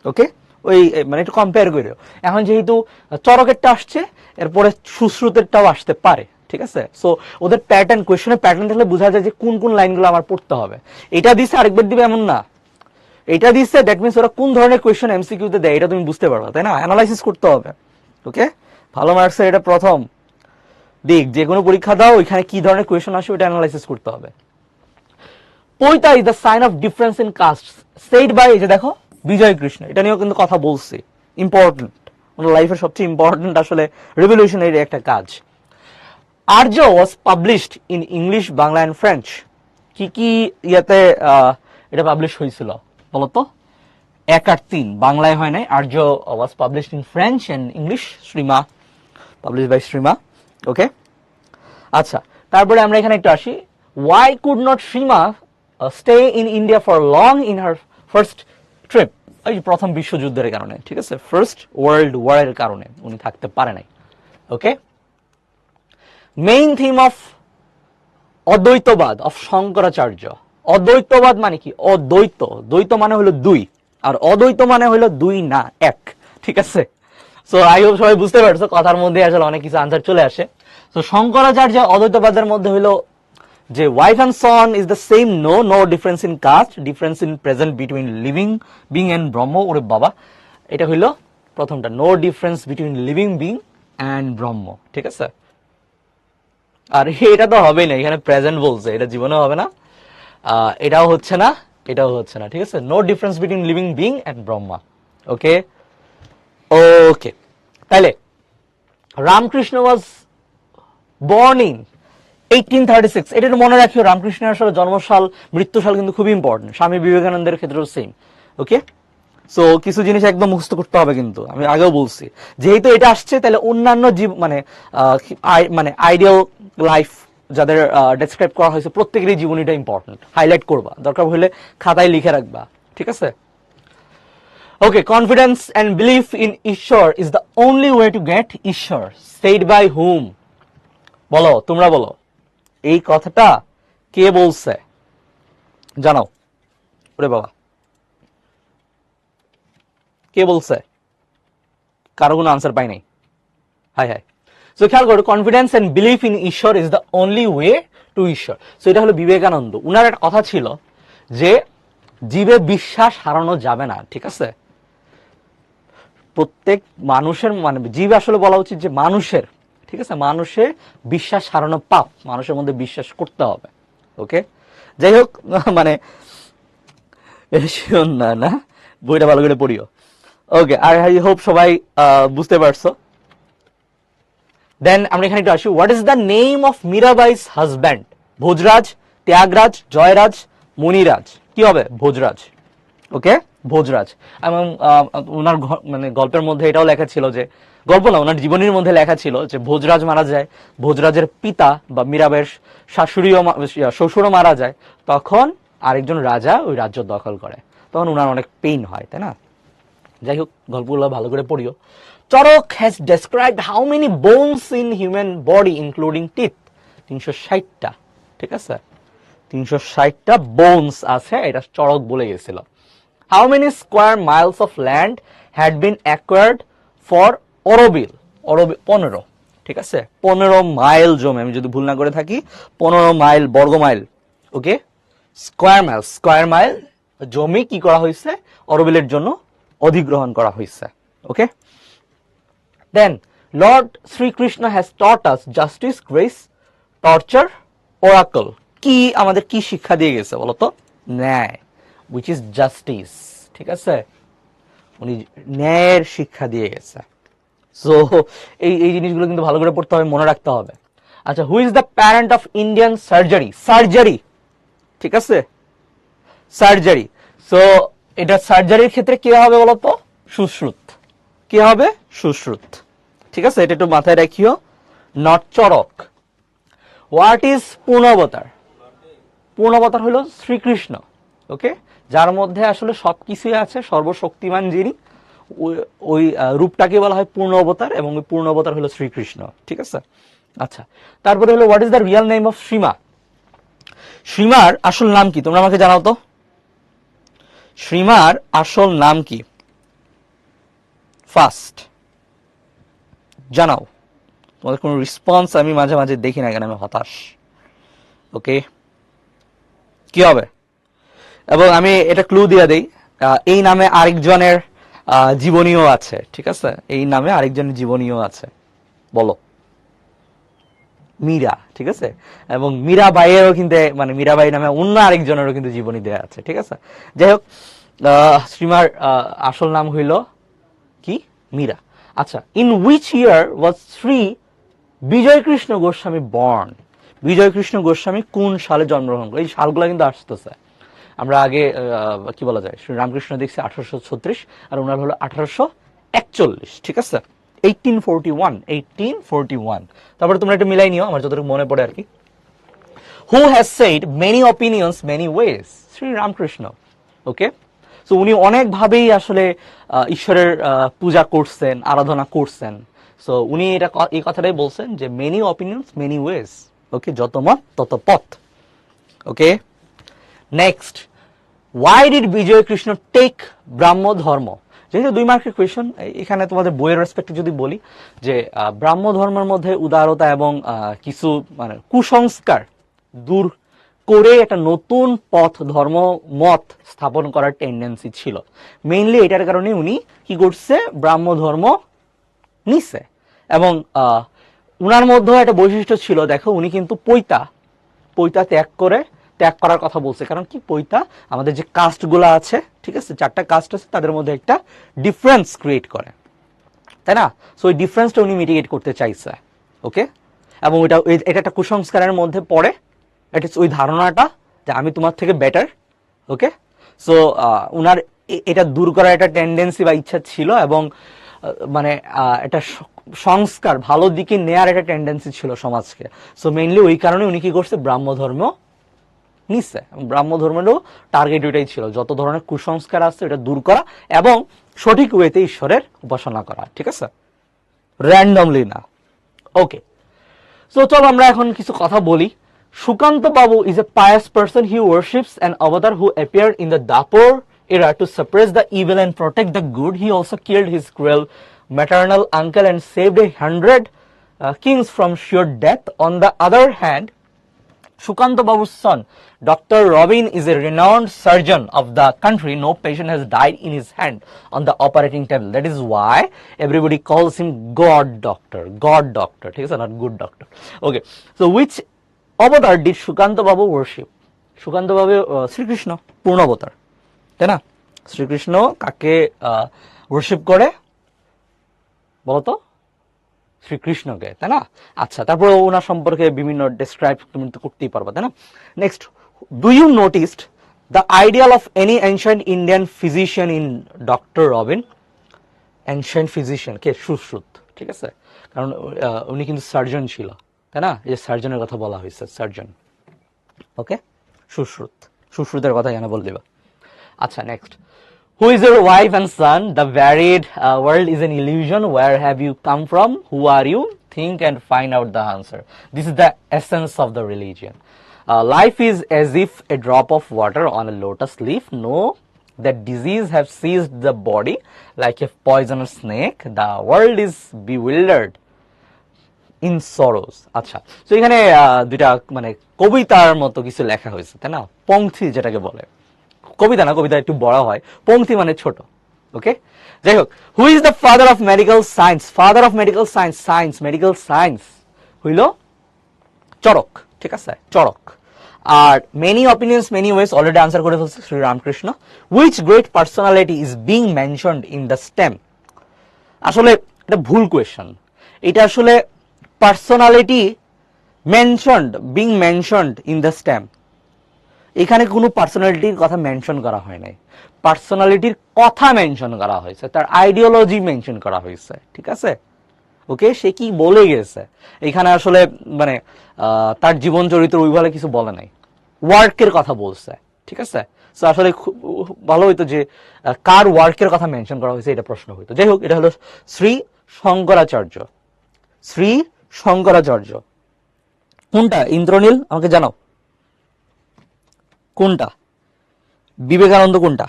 ওকে, ওই মানে একটু কম্পেয়ার করিও। এখন যেহেতু চরকেরটা আসছে, এরপরে সুশ্রুতেরটাও আসতে পারে, ঠিক আছে। সো ওদের প্যাটার্ন, কোয়েশ্চনের প্যাটার্ন দেখলে বোঝা যায় যে কোন কোন লাইনগুলো আমার পড়তে হবে। এটা দিচ্ছে আরেকবার দিবে এমন না, এটা দিচ্ছে, দ্যাট মিনস ওরা কোন ধরনের কোয়েশ্চন এমসিকিউতে দেয় এটা তুমি বুঝতে পারবা, তাই না, অ্যানালাইসিস করতে হবে। ওকে, ভালো মার্কসের এটা প্রথম দিক, যে কোনো পরীক্ষা দাও ওইখানে কি ধরনের কোয়েশ্চন আসে ওটা অ্যানালাইসিস করতে হবে। Poita is the sign of difference in caste, said by, এই যে দেখো বিজয় কৃষ্ণ, এটা নিয়েও কিন্তু কথা বলছি, ইম্পর্টেন্ট, ওনার লাইফের সবচেয়ে ইম্পর্টেন্ট আসলে রেভলিউশনারি একটা কাজ। Arya was published in English, Bangla and French, কি কি ইয়াতে এটা পাবলিশ হয়েছিল বলতো, 1 আর 3, বাংলায় হয় নাই। Arya was published in French and English, Shrima, publish by Shrima. Okay, আচ্ছা, তারপরে আমরা এখানে একটু আসি, why could not Shrima stay in India for long in her first trip, এই প্রথম বিশ্বযুদ্ধের কারণে, ঠিক আছে, ফার্স্ট ওয়ার্ল্ড ওয়ারের কারণে উনি থাকতে পারে নাই। ওকে, main theme of অদ্বৈতবাদ of Shankaracharya, অদ্বৈতবাদ মানে কি, অদ্বৈত, দ্বৈত মানে হলো 2, আর অদ্বৈত মানে হলো 2 না 1, ঠিক আছে। সো আই হোপ সবাই বুঝতে পারছো, কথার মধ্যে আসলে অনেক কিছু আনসার চলে আসে। তো শঙ্করাচার্য অদ্বৈতবাদের মধ্যে হইলো যে wife and son is the same, no no difference in caste, difference in present between living being and Brahman. ওরে বাবা, এটা হইল প্রথমটা, no difference between living being and Brahman. ঠিক আছে, আর এটা তো হবেই না, এখানে প্রেজেন্ট বলছে, এটা জীবনে হবে না, এটাও হচ্ছে না, এটাও হচ্ছে না। ঠিক আছে, no difference between living being and Brahma. Okay okay, তাইলে রামকৃষ্ণ ওয়াজ বর্ন ইন 1836। এটা একটু মনে রাখিও, রামকৃষ্ণের আসলে জন্মসাল মৃত্যুসাল কিন্তু খুবই ইম্পর্টেন্ট, স্বামী বিবেকানন্দের ক্ষেত্রেও সেম। ওকে, সো কিছু জিনিস একদম মুখস্থ করতে হবে, কিন্তু আমি আগেও বলছি যেহেতু এটা আসছে, তাহলে অন্যান্য জীব মানে আইডিয়াল লাইফ যাদের ডেসক্রাইব করা হয়েছে প্রত্যেকেরই জীবনীটা ইম্পর্টেন্ট, হাইলাইট করবা, দরকার হলে খাতায় লিখে রাখবা। ঠিক আছে, ওকে। কনফিডেন্স অ্যান্ড বিলিফ ইন ঈশ্বর is the only way to get ঈশ্বর, সেড বাই হুম? বলো, তোমরা বলো, এই কথাটা কে বলছে জানাও। ওরে বাবা, কে বলছে? কারো কোনো আনসার পাই নাই। High high. সো খেয়াল করো, কনফিডেন্স এন্ড বিলিফ ইন ঈশ্বর is the only way to ঈশ্বর। সো এটা হলো বিবেকানন্দ, উনার একটা কথা ছিল যে জীবে বিশ্বাস হারানো যাবে না। ঠিক আছে, প্রত্যেক মানুষের, মানে জীব আসলে বলা উচিত যে মানুষের, ঠিক আছে, মানুষের বিশ্বাস হারানো পাপ, মানুষের মধ্যে বিশ্বাস করতে হবে। ওকে, যাই হোক, মানে না বইটা ভালো করে পড়িও। ওকে, আর আই হোপ সবাই বুঝতে পারছো। দেন আমরা এখানে একটু আসি, what is the name of Mirabai's husband? Bhojraj, Tyagraj, Jayraj, Maniraj. কি হবে? ভোজরাজ। ওকে, ভোজরাজ। এবং ওনার মানে গল্পের মধ্যে এটাও লেখা ছিল যে, গল্প না, ওনার জীবনীর মধ্যে লেখা ছিল যে ভোজরাজ মারা যায়, ভোজরাজের পিতা বা মীরাবাইয়ের শ্বশুরও মারা যায়, তখন আরেকজন রাজা ওই রাজ্য দখল করে, তখন ওনার অনেক পেইন হয়, তাই না? যাই হোক, গল্পগুলো ভালো করে পড়িও। Charak has described how many bones in human body including teeth? 360টা। ঠিক আছে, 360টা বোনস আছে, এটা চরক বলে গেছিল। How many square miles of land had been acquired for অরোবিল? 15। ঠিক আছে, 15 মাইল জমি, আমি যদি ভুল না করে থাকি 15 মাইল বর্গ মাইল। ওকে, স্কোয়ার মাইল জমি কি করা হয়েছে? অরোবিলের জন্য অধিগ্রহণ করা হয়েছে। Okay, then lord Shrikrishna has taught us justice, grace, torture, oracle. কি আমাদের কি শিক্ষা দিয়ে গেছে বলতো? ন্যায়, উইচ ইজ জাস্টিস। ঠিক আছে, উনি ন্যায়ের শিক্ষা দিয়ে গেছে। সো এই জিনিসগুলো কিন্তু ভালো করে পড়তে হবে, মনে রাখতে হবে। আচ্ছা, হু is the parent of Indian surgery? Surgery, ঠিক আছে, সার্জারি। সো এটা সার্জারির ক্ষেত্রে কে হবে বলতো? সুশ্রুত। কে হবে? সুশ্রুত। ঠিক আছে, এটা একটু মাথায় রাখিও, not Charak. What is Purnavatar? Purnavatar হলো শ্রীকৃষ্ণ। ওকে, যার মধ্যে আসলে সবকিছুই আছে, সর্বশক্তিমান যিনি, ওই রূপটাকে বলা হয় পূর্ণ অবতার, এবং ওই পূর্ণ অবতার হলো শ্রীকৃষ্ণ। ঠিক আছে, আচ্ছা, তারপরে হলো what is the real name of Shrima? শ্রীমার আসল নাম কি? তোমরা আমাকে জানাও তো, শ্রীমার আসল নাম কি? ফার্স্ট জানাও। তোমাদের কোনো রেসপন্স আমি মাঝে মাঝে দেখি না, কেন আমি হতাশ। ওকে, কি হবে? এবং আমি এটা ক্লু দিয়ে দেই, এই নামে আরেকজনের জীবনীও আছে। ঠিক আছে, এই নামে আরেকজনের জীবনীও আছে। বলো, মীরা। ঠিক আছে, এবং মীরাবাইয়েরও কিন্তু, মানে মীরাবাই নামে অন্য আরেকজনেরও কিন্তু জীবনী দেওয়া আছে। ঠিক আছে, যাই হোক, শ্রীমার আসল নাম হইল কি? মীরা। আচ্ছা, in which year was Shri Bijay Krishna Goswami born? Bijay Krishna Goswami কোন সালে জন্মগ্রহণ করে? এই সালগুলো কিন্তু আসতেছে, আমরা আগে কি বলা যায়, শ্রী রামকৃষ্ণ দেখছি 1836, আর ওনার হলো 1841। ঠিক আছে, 1841। তারপরে তোমরা একটু মিলাই নিও, আমার যতটুকু মনে পড়ে আর কি। Who has said many opinions many wedge? Shri Ramakrishna. Okay, so উনি অনেকভাবেই আসলে ঈশ্বরের পূজা করছেন, আরাধনা করছেন। সো উনি এই কথাটাই বলছেন যে many opinions many ways. Okay, যত মত তত পথ। Okay, next, why did Bijay Krishna take Brahmo Dharma? যেহেতু 2 মার্কের কোয়েশন, এখানে তোমাদের বইয়ের রেসপেক্টে যদি বলি যে ব্রাহ্ম ধর্মের মধ্যে উদারতা এবং কিছু মানে কুসংস্কার দূর করে একটা নতুন পথ ধর্ম মত স্থাপন করার টেন্ডেন্সি ছিল। মেইনলি এটার কারণে উনি কি করছে, ব্রাহ্ম ধর্ম নিছে। এবং উনার মধ্যেও একটা বৈশিষ্ট্য ছিল, দেখো উনি কিন্তু পৈতা ত্যাগ করার কথা বলছে। কারণ কি, পৈতা আমাদের যে কাস্ট গুলা আছে, ঠিক আছে, 4টা কাস্ট আছে, তাদের মধ্যে একটা ডিফারেন্স ক্রিয়েট করে, তাই না? সো ওই ডিফারেন্সটা উনি মিটিগেট করতে চাইছে। ওকে, এবং এটা একটা কুসংস্কারের মধ্যে পড়ে, ওই ধারণাটা যে আমি তোমার থেকে বেটার। ওকে, সো উনার এটা দূর করার একটা টেন্ডেন্সি বা ইচ্ছা ছিল, এবং মানে একটা সংস্কার ভালো দিকে নেয়ার একটা টেন্ডেন্সি ছিল সমাজকে। সো মেইনলি ওই কারণে উনি কি করছে, ব্রাহ্ম ধর্ম নিচ্ছে। ব্রাহ্ম ধর্মেরও টার্গেট ওইটাই ছিল, যত ধরনের কুসংস্কার আছে এটা দূর করা এবং সঠিক ওয়েতে ঈশ্বরের উপাসনা করা, ঠিক আছে, র্যান্ডমলি না। ওকে, সো চল আমরা এখন কিছু কথা বলি। সুকান্ত বাবু is a pious person. He worships an avatar who appeared in the Dapur era to suppress the evil and protect the good. He also killed his cruel maternal uncle and saved 100 kings from sure death. On the other hand, Shukanta Babu's son, Dr. Robin, is a renowned surgeon of the country. No patient has died in his hand on the operating table. That is why everybody calls him God Doctor. God Doctor, not good doctor. Okay, so which avatar did Shukanta Babu worship? Shukanta Babu, Sri Krishna, Purna avatar, তাই না? শ্রীকৃষ্ণ কাকে worship করে বলো তো? শ্রীকৃষ্ণকে, তাই না? আচ্ছা, তারপরে ওনার সম্পর্কে বিভিন্ন ডেসক্রাইব তুমি তো করতেই পারবা, তাই না? Next, do you noticed the ideal of any ancient Indian physician in doctor Robin? Ancient physician কে? সুশ্রুত, ঠিক আছে, কারণ উনি কিন্তু সার্জন ছিল, তাই না? এই যে সার্জনের কথা বলা হয়েছে, সার্জন। ওকে, সুশ্রুতের কথা এখানে বলে দিবা। আচ্ছা, next, who is your wife and son? The varied world is an illusion. Where have you come from? Who are you? Think and find out the answer. This is the essence of the religion. Life is as if a drop of water on a lotus leaf. Know that disease have seized the body like a poisonous snake. The world is bewildered in sorrows. আচ্ছা, তো এখানে দুইটা মানে কবিতার মতো কিছু লেখা হয়েছে, তাই না? পংক্তি যেটাকে বলে, কবিতা না, কবিতা একটু বড় হয়, পংক্তি মানে ছোট। ওকে, যাই হোক, who is the father of medical science? Father of medical science, medical science হইল চরক, ঠিক আছে, চরক। আর many opinions many ways already answer করে ফেলছে Shri Ramakrishna. Which great personality is being mentioned in the stem? আসলে এটা ভুল কোয়েশ্চন। এটা আসলে personality being mentioned in the stem, এখানে কোনো পার্সোনালিটির কথা মেনশন করা হয় নাই। পার্সোনালিটির কথা মেনশন করা হয়েছে, তার আইডিওলজি মেনশন করা হয়েছে, ঠিক আছে। ওকে, সে কি বলে গেছে এখানে, আসলে মানে তার জীবন চরিত্র ওইভাবে কিছু বলে নাই, ওয়ার্কের কথা বলছে, ঠিক আছে। সো আসলে ভালো হইতো যে কার ওয়ার্কের কথা মেনশন করা হয়েছে, এটা প্রশ্ন হইতো। যাই হোক, এটা হলো শ্রী শঙ্করাচার্য। শ্রী শঙ্করাচার্য কোনটা? ইন্দ্রনীল, আমাকে জানাও কোনটা? বিবেকানন্দ কোনটা?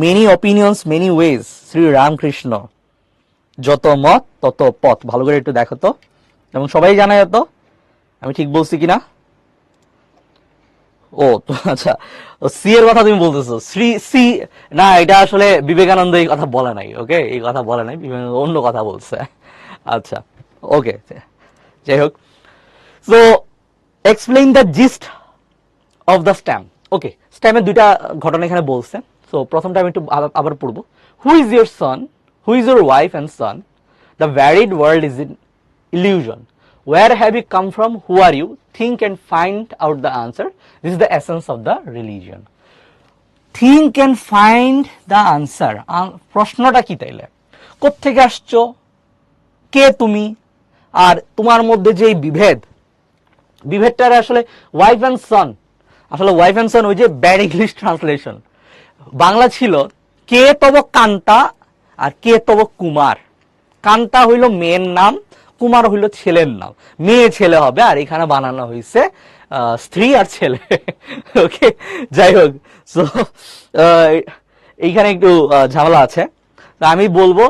Many opinions many wedge, Shri Ramakrishna. যত মত তত পথ। ভালো করে একটু দেখো তো, এবং সবাই জানা যেত আমি ঠিক বলছি কিনা। ও তো আচ্ছা, সি এর কথা তুমি বলতেছো, শ্রী সি না, এটা আসলে বিবেকানন্দ এই কথা বলে নাই। ওকে, এই কথা বলে নাই, বিবেকানন্দ অন্য কথা বলছে। আচ্ছা, ওকে, যাই হোক, so explain the gist of the stamp. Okay, স্ট্যাম্পের দুইটা ঘটনা এখানে বলছে। সো প্রথমটা আমি একটু আবার পড়বো। Who is your Son? Who is your wife and Son? The varied world is in illusion. Where have you come from? Who are you? Think and find out the answer. This is the essence of the religion. Think and find the answer. প্রশ্নটা কি তাইলে? কোত্থেকে আসছো? কে তুমি? আর তোমার মধ্যে যে বিভেদটা আসলে ওয়াইফ অ্যান্ড সন, আসলে ওয়াইফ অ্যান্ড সন ওই যে ব্যাড ইংলিশ ট্রান্সলেশন। বাংলা ছিল কে তব কান্তা আর কে তব কুমার। কান্তা হইল মেয়ের নাম, কুমার হইল ছেলের নাম। মেয়ে ছেলে হবে, আর এখানে বানানো হয়েছে স্ত্রী আর ছেলে। ওকে, যাই হোক, সো এইখানে একটু ঝামেলা আছে। আমি বলবো,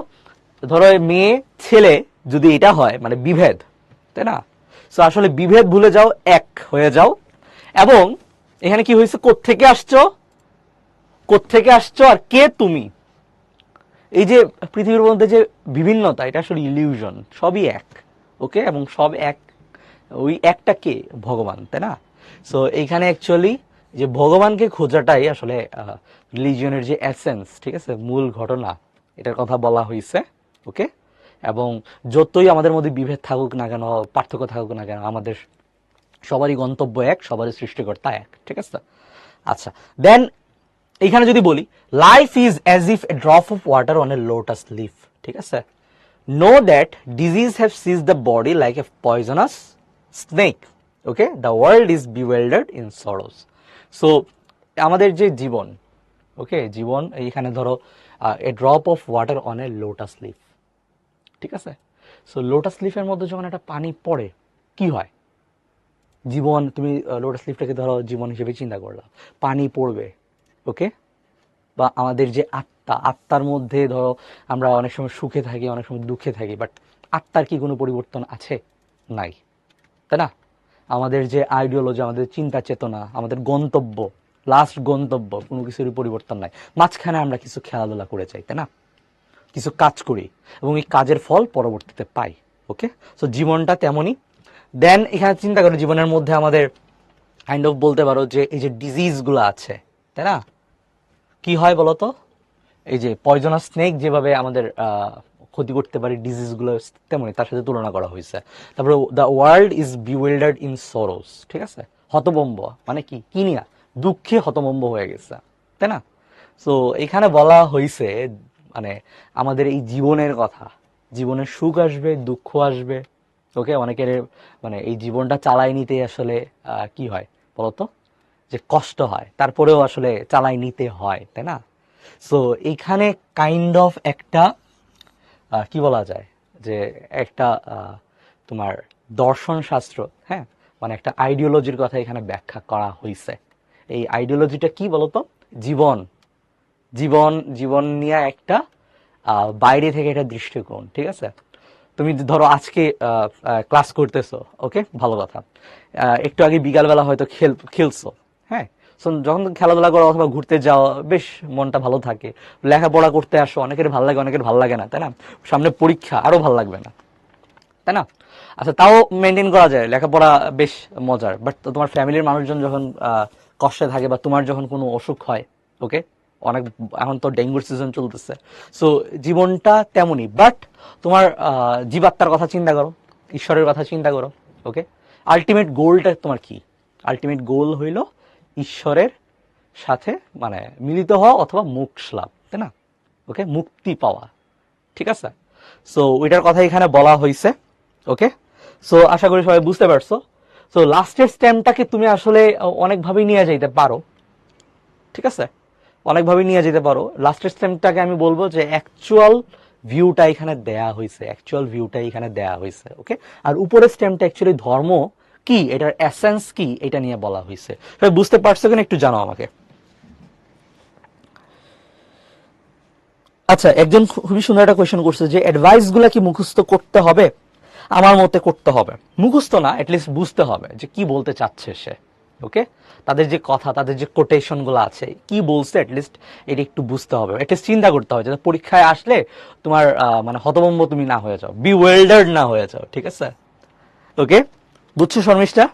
ধরো মেয়ে ছেলে যদি এটা হয় মানে বিভেদ, তাই না? সো আসলে বিভেদ ভুলে যাও, এক হয়ে যাও। এবং এখানে কি হয়েছে, কোত্থেকে আসছো, কোত্থেকে আসছো আর কে তুমি। এই যে পৃথিবীর মধ্যে যে বিভিন্নতা, এটা আসলে ইলিউশন, সবই এক। ওকে, এবং সব এক, ওই একটা কে, ভগবান, তাই না? সো এইখানে অ্যাকচুয়ালি যে ভগবানকে খোঁজাটাই আসলে রিলিজিয়নের যে এসেন্স, ঠিক আছে, মূল ঘটনা, এটার কথা বলা হয়েছে। ওকে, এবং যতই আমাদের মধ্যে বিভেদ থাকুক না কেন, পার্থক্য থাকুক না কেন, আমাদের সবারই গন্তব্য এক, সবারই সৃষ্টিকর্তা এক, ঠিক আছে। আচ্ছা, দেন এইখানে যদি বলি, life is as if a drop of water on a lotus leaf, ঠিক আছে। No that disease have seize the body like a poisonous snake, okay, the world is bewildered in sorrows. So আমাদের যে জীবন, okay, জীবন এইখানে ধরো a drop of water on a lotus leaf, ঠিক আছে। সো লোটাস লিফের মধ্যে যখন একটা পানি পড়ে, কি হয়, জীবন, তুমি লোটাস লিফটাকে ধরো জীবন হিসেবে চিন্তা করলাম, পানি পড়বে, ওকে, বা আমাদের যে আত্মা, আত্মার মধ্যে ধরো আমরা অনেক সময় সুখে থাকি, অনেক সময় দুঃখে থাকি, বাট আত্মার কি কোনো পরিবর্তন আছে? নাই, তাই না? আমাদের যে আইডিওলজি, আমাদের চিন্তা চেতনা, আমাদের গন্তব্য, লাস্ট গন্তব্য, কোনো কিছুরই পরিবর্তন নাই। মাঝখানে আমরা কিছু খেলাধুলা করে যাই, তাই না, কিছু কাজ করি, এবং এই কাজের ফল পরবর্তীতে পাই। ওকে, সো জীবনটা তেমনই। দেন এখানে চিন্তা করো, জীবনের মধ্যে আমাদের কাইন্ড অফ বলতে পারো যে এই যে ডিজিজগুলো আছে, তাই না, কি হয় বলতো, এই যে পয়জনাস স্নেক যেভাবে আমাদের ক্ষতি করতে পারে, ডিজিজগুলো তেমনি তার সাথে তুলনা করা হয়েছে। তারপরে the world is bewildered in sorrows, ঠিক আছে, হতভম্ব মানে কি, কি নিয়া, দুঃখে হতভম্ব হয়ে গেছে, তাই না। সো এখানে বলা হয়েছে মানে আমাদের এই জীবনের কথা, জীবনের সুখ আসবে, দুঃখ আসবে, ওকে, অনেকের মানে এই জীবনটা চালাই নিতে আসলে কি হয় বলতো, যে কষ্ট হয়, তারপরেও আসলে চালাই নিতে হয়, তাই না। সো এইখানে কাইন্ড অফ একটা কি বলা যায়, যে একটা তোমার দর্শন শাস্ত্র, হ্যাঁ, মানে একটা আইডিওলজির কথা এখানে ব্যাখ্যা করা হয়েছে। এই আইডিওলজিটা কি বলতো, জীবন, জীবন, জীবন নিয়ে একটা বাইরে থেকে একটা দৃষ্টিকোণ, ঠিক আছে। তুমি ধরো আজকে ক্লাস করতেছো, ওকে, ভালো কথা, একটু আগে বিকালবেলা হয়তো খেলছো, হ্যাঁ, যখন খেলাধুলা করো অথবা ঘুরতে যাও, বেশ মনটা ভালো থাকে। লেখাপড়া করতে আসো, অনেকের ভালো লাগে, অনেকের ভালো লাগে না, তাই না। সামনে পরীক্ষা, আরো ভালো লাগবে না, তাই না। আচ্ছা, তাও মেনটেন করা যায়, লেখাপড়া বেশ মজার, বাট তোমার ফ্যামিলির মানুষজন যখন কষ্টে থাকে, বা তোমার যখন কোনো অসুখ হয়, ওকে, অনেক, এখন তো ডেঙ্গুর সিজন চলতেছে, সো জীবনটা তেমনই। বাট তোমার জীবাত্মার কথা চিন্তা করো, ঈশ্বরের কথা চিন্তা করো, ওকে, আলটিমেট গোলটা তোমার কি, আলটিমেট গোল হইল ঈশ্বরের সাথে মানে মিলিত হওয়া অথবা মোক্ষ লাভ, তাই না, ওকে, মুক্তি পাওয়া, ঠিক আছে। সো ওইটার কথা এখানে বলা হয়েছে, ওকে। সো আশা করি সবাই বুঝতে পারছো। সো লাস্টের স্টেমটাকে তুমি আসলে অনেকভাবেই নিয়ে যাইতে পারো, ঠিক আছে, অনেকভাবে নিয়ে যেতে পারো। লাস্টের স্টেমটাকে আমি বলবো যে অ্যাকচুয়াল ভিউটা এখানে দেয়া হয়েছে, অ্যাকচুয়াল ভিউটা এখানে দেয়া হয়েছে, ওকে। আর উপরের স্টেমটা অ্যাকচুয়ালি ধর্ম কি, এটার এসেন্স কি, এটা নিয়ে বলা হয়েছে। সবাই বুঝতে পারছো কিনা একটু জানাও আমাকে। আচ্ছা, একজন খুবই সুন্দর একটা কোয়েশ্চেন করছে যে অ্যাডভাইস গুলা কি মুখস্থ করতে হবে? আমার মতে করতে হবে, মুখস্থ না, এটলিস্ট বুঝতে হবে যে কি বলতে চাচ্ছে সে, ওকে। তাদের যে কথা, তাদের যে কোটেশন গুলো আছে, কি বলছে, এটলিস্ট এটা একটু বুঝতে হবে, এটলিস্ট চিন্তা করতে হবে, যাতে পরীক্ষায় আসলে তোমার মানে হতভম্ব তুমি না হয়ে যাও, বিওয়েল্ডার্ড না হয়ে যাও, ঠিক আছে, ওকে। বুঝছো শর্মিষ্ঠা?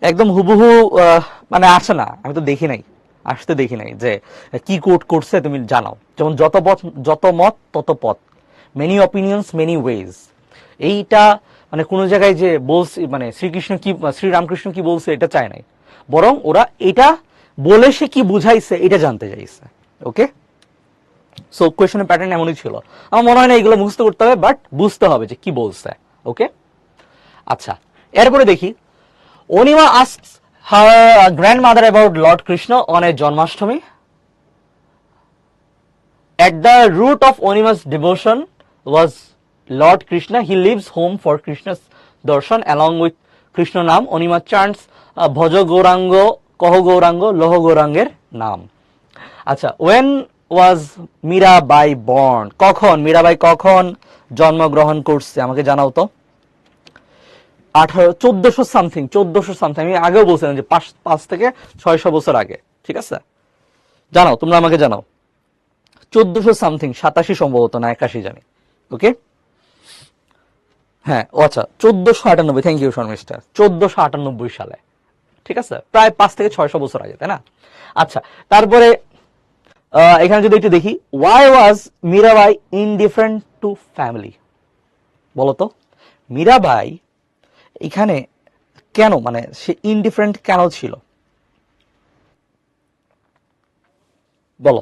একদম হুবহু মানে আসে না, আমি তো দেখি নাই, আসতে দেখি নাই যে কি কোট করছে, তুমি জানাও। যেমন যত মত তত পথ, মেনি অপিনিয়ন্স মেনি ওয়েজ, এইটা মানে কোন জায়গায় যে বলছে, মানে শ্রীকৃষ্ণ কি, শ্রীরামকৃষ্ণ কি বলছে এটা চায় নাই, বরং ওরা এটা বলে সে কি বুঝাইছে এটা জানতে চাইছে, ওকে। সো কোয়েশনের প্যাটার্ন এমনই ছিল। আমার মনে হয় না এগুলো মুখস্থ করতে হবে, বাট বুঝতে হবে যে কি বলছে, ওকে। আচ্ছা, এরপরে দেখি, Onima asks her grandmother about Lord Krishna on a Janmashtami. At the root of Onima's devotion was Lord Krishna. He leaves home for Krishna's darshan along with Krishna Nam. Onima chants Bhajo Gaurango, Kaho Gaurango, Loho Gauranger Nam. আচ্ছা, when was Mirabai born? কখন মীরাবাই কখন জন্মগ্রহণ করছে আমাকে জানাও তো। 1400 something আমি আগেও বলছিলাম যে 5 থেকে 600 বছর আগে, ঠিক আছে? জানাও, তোমরা আমাকে জানাও। 1400 সামথিং, 87 সম্ভবত, না 81 জানি। ওকে, হ্যাঁ, ও আচ্ছা, 1498, থ্যাংক ইউ শর্মিষ্ঠা, 1498 সালে, ঠিক আছে? প্রায় 5 থেকে 600 বছর আগে, তাই না? আচ্ছা, তারপরে এখানে যদি একটু দেখি, why was Mirabai indifferent two family? বলতো, মীরাবাই এখানে কেন, মানে সে ইনডিফারেন্ট কেন ছিল? বলো,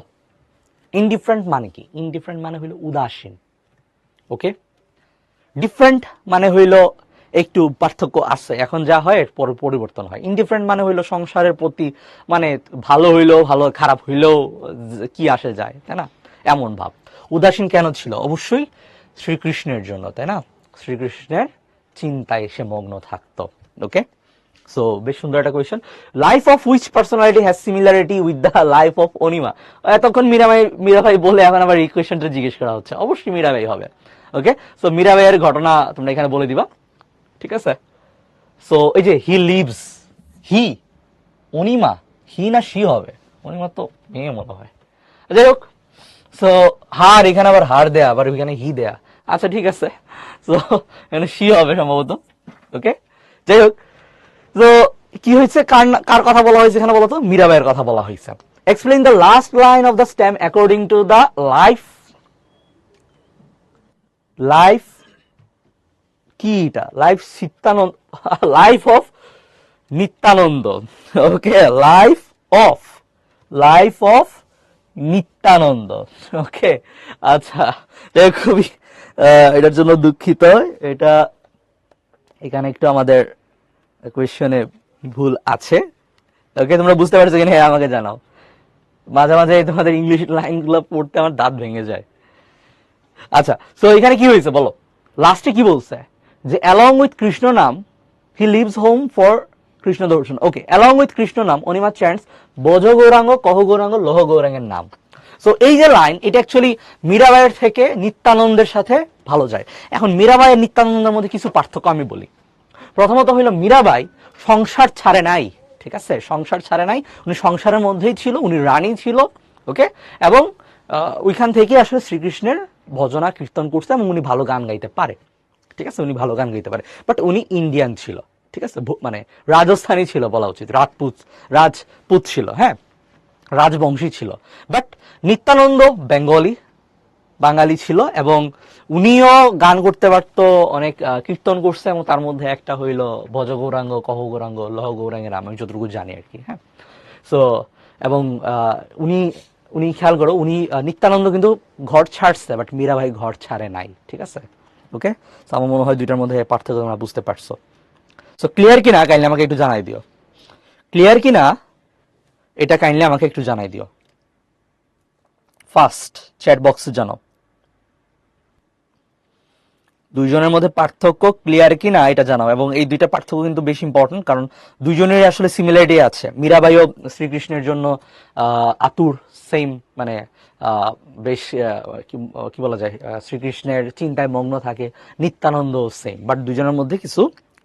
ইনডিফারেন্ট মানে কি? ইনডিফারেন্ট মানে হইল উদাসীন, ওকে? ডিফারেন্ট মানে হইল একটু পার্থক্য আছে, এখন যা হয় এর পরে পরিবর্তন হয়। ইনডিফারেন্ট মানে হইল সংসারের প্রতি, মানে ভালো হইলেও ভালো, খারাপ হইলেও কি আসে যায়, তাই না? এমন ভাব। উদাসীন কেন ছিল? অবশ্যই শ্রীকৃষ্ণের জন্য, তাই না? শ্রীকৃষ্ণের চিন্তায় সে মগ্ন থাকতো। ওকে, সো বেশ সুন্দর একটা question. Life of which personality has similarity with the life of Anima? এতক্ষণ মীরাবাই বলে এখন আবার এই কোয়েশ্চেনটা জিজ্ঞেস করা হচ্ছে, অবশ্যই মীরাবাই হবে। ওকে, সো মীরাবাইয়ের ঘটনা তোমরা এখানে বলে দিবা, ঠিক আছে? সো এই যে হি লিভস, হি, অনিমা, হি না শি হবে? অনিমা তো মেয়ে মনে হয়। যাই হোক, সো হার, এখানে আবার হার দেয়া, আবার এখানে হি দেয়া। আচ্ছা, ঠিক আছে, সো এখানে শি হবে সম্ভবত। ওকে, যাই হোক, তো কি হয়েছে, কার কথা বলা হয়েছে এখানে বলতো? মীরাবাইয়ের কথা বলা হয়েছে। Explain the last line of the stem according to the life কি এটা? Life of Nityananda. Okay, life of Nityananda. Okay, আচ্ছা, খুবই এটার জন্য দুঃখিত। এটা এখানে একটু আমাদের কোয়েশ্চনে ভুল আছে। ওকে, তোমরা বুঝতে পারছো কিনা হ্যাঁ আমাকে জানাও। মাঝে মাঝে তোমাদের ইংলিশ লাইনগুলো পড়তে আমার দাঁত ভেঙে যায়। আচ্ছা, সো এখানে কি হয়েছে বলো? লাস্টে কি বলছে? যে অ্যালং উইথ কৃষ্ণ নাম he lives home for Krishna দর্শন। ওকে, অ্যালং উইথ কৃষ্ণ নাম অনিমা চ্যান্টস বজ গৌরাঙ্গ, কহ গৌরাঙ্গ, লহ গৌরাঙ্গের নাম। সো এই যে লাইন, এটা অ্যাকচুয়ালি মীরাবাইয়ের থেকে নিত্যানন্দের সাথে ভালো যায়। এখন মীরাবাইয়ের নিত্যানন্দের মধ্যে কিছু পার্থক্য আমি বলি। প্রথমত হইল, মীরাবাই সংসার ছাড়ে নাই, ঠিক আছে? সংসার ছাড়ে নাই, উনি সংসারের মধ্যেই ছিল, উনি রানী ছিল। ওকে, এবং ওইখান থেকে আসলে শ্রীকৃষ্ণের ভজনা কীর্তন করছে এবং উনি ভালো গান গাইতে পারে, ঠিক আছে? উনি ভালো গান গাইতে পারে, বাট উনি ইন্ডিয়ান ছিল, ঠিক আছে? মানে রাজস্থানী ছিল বলা উচিত, রাজপুত ছিল, হ্যাঁ, রাজবংশী ছিল। বাট নিত্যানন্দ বাঙালি ছিল, এবং উনিও গান করতে পারত, অনেক কীর্তন করছে, এবং তার মধ্যে একটা হইল ভজ গৌরাঙ্গ, কহ গৌরাঙ্গ, লহ গৌরাঙ্গের নাম, আমি যতটুকু জানি আর কি, হ্যাঁ। সো এবং উনি খেয়াল করো, উনি নিত্যানন্দ কিন্তু ঘর ছাড়ছে, বাট মীরাবাই ঘর ছাড়ে নাই, ঠিক আছে? ওকে, সো আমার মনে হয় দুইটার মধ্যে পার্থক্য তোমরা বুঝতে পারছো। সো ক্লিয়ার কিনা কাইন্ডলি আমাকে একটু জানাই দিও। ক্লিয়ার কিনা এটা কাইন্ডলি আমাকে একটু জানাই দিও। ফার্স্ট চ্যাট বক্সে জানাও দুইজনের মধ্যে পার্থক্য ক্লিয়ার কিনা এটা জানাও। এবং এই দুইটা পার্থক্য কিন্তু বেশ ইম্পর্টেন্ট, কারণ দুইজনের আসলে সিমিলারিটি আছে। মীরাবাইও শ্রীকৃষ্ণের জন্য আতুর, সেম, মানে বেশ কি বলা যায়, শ্রীকৃষ্ণের চিন্তায় মগ্ন থাকে। নিত্যানন্দ সেম, বাট দুজনের মধ্যে কিছু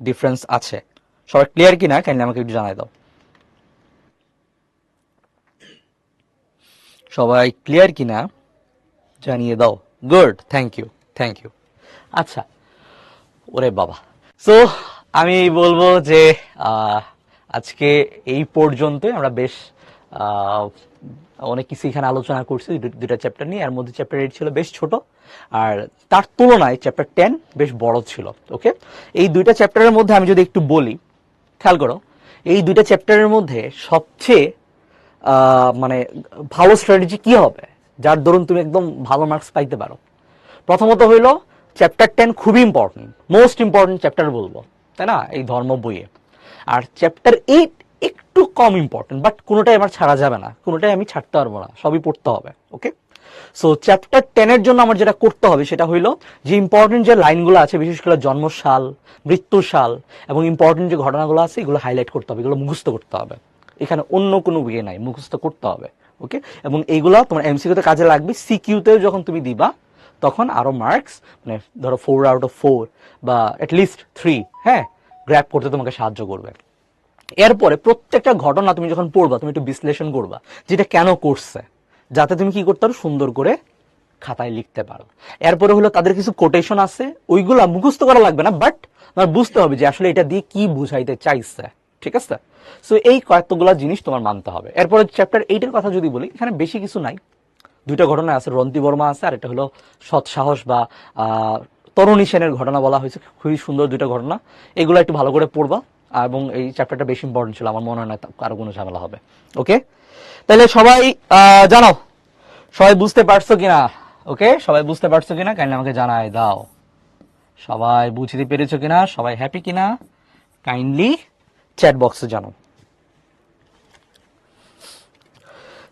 ডিফারেন্স আছে। সবাই ক্লিয়ার কিনা কাইন্ডলি আমাকে একটু জানাই দাও। সবাই ক্লিয়ার কিনা জানিয়ে দাও। Good, thank you. আচ্ছা, ওরে বাবা, সো আমি বলবো যে আজকে এই পর্যন্ত আমরা বেশ অনেক কিছু এখানে আলোচনা করছি দুটা চ্যাপ্টার নিয়ে। এর মধ্যে চ্যাপ্টার 8 ছিল বেশ ছোট, আর তার তুলনায় চ্যাপ্টার 10 বেশ বড় ছিল। ওকে, এই দুইটা চ্যাপ্টারের মধ্যে আমি যদি একটু বলি, খেয়াল করো, এই দুইটা চ্যাপ্টারের মধ্যে সবচেয়ে মানে ভালো স্ট্র্যাটেজি কি হবে যার দরুন তুমি একদম ভালো মার্কস পাইতে পারো? প্রথমত হইল চ্যাপ্টার 10 খুবই ইম্পর্টেন্ট, মোস্ট ইম্পর্টেন্ট চ্যাপ্টার বলবো, তাই না, এই ধর্ম বইয়ে। আর চ্যাপ্টার 8 একটু কম ইম্পর্টেন্ট, বাট কোনোটাই আমার ছাড়া যাবে না, কোনোটাই আমি ছাড়তে পারবো না, সবই পড়তে হবে। ওকে, সো চ্যাপ্টার 10 এর জন্য আমার যেটা করতে হবে সেটা হইলো যে ইম্পর্টেন্ট যে লাইনগুলো আছে, বিশেষ করে জন্মসাল, মৃত্যুসাল এবং ইম্পর্টেন্ট যে ঘটনাগুলো আছে, এগুলো হাইলাইট করতে হবে, এগুলো মুখস্থ করতে হবে। এখানে অন্য কোনো ইয়ে নাই, মুখস্থ করতে হবে। ওকে, এবং এইগুলো তোমার এমসিকিউতে কাজে লাগবে, সিকিউতেও যখন তুমি দিবা তখন আরো মার্কস, মানে ধরো 4 আউট অফ 4 বা অ্যাটলিস্ট 3, হ্যাঁ, গ্র্যাব করতে তোমাকে সাহায্য করবে। এরপরে প্রত্যেকটা ঘটনা তুমি যখন পড়বা তুমি একটু বিশ্লেষণ করবা যেটা কেন করছে, যাতে তুমি কি করতে পারো সুন্দর করে খাতায় লিখতে পারো। এরপরে হলো তাদের কিছু কোটেশন আছে, ওইগুলা মুখস্থ করা লাগবে না, বাট তোমার বুঝতে হবে যে আসলে এটা দিয়ে কি বুঝাইতে চাইছে, ঠিক আছে? সো এই কয়েকগুলা জিনিস তোমার মানতে হবে। এরপরে চ্যাপ্টার 8 এর কথা যদি বলি, এখানে বেশি কিছু নাই, দুইটা ঘটনা আছে, রন্তি বর্মা আছে আর এটা হলো সৎ সাহস বা তরুণী সেনের ঘটনা বলা হয়েছে, খুবই সুন্দর দুইটা ঘটনা। এগুলো একটু ভালো করে পড়বা, এবং এই চ্যাপ্টারটা বেশি ইম্পর্টেন্ট ছিল, আমার মনে হয় না কারো কোনো ঝামেলা হবে। ওকে, তাহলে সবাই জানাও সবাই বুঝতে পারছো কিনা? ওকে, সবাই বুঝতে পারছো কিনা কাইন্ডলি আমাকে জানাই দাও। সবাই বুঝতে পেরেছো কিনা, সবাই হ্যাপি কিনা, কাইন্ডলি চ্যাট বক্সে জানাও।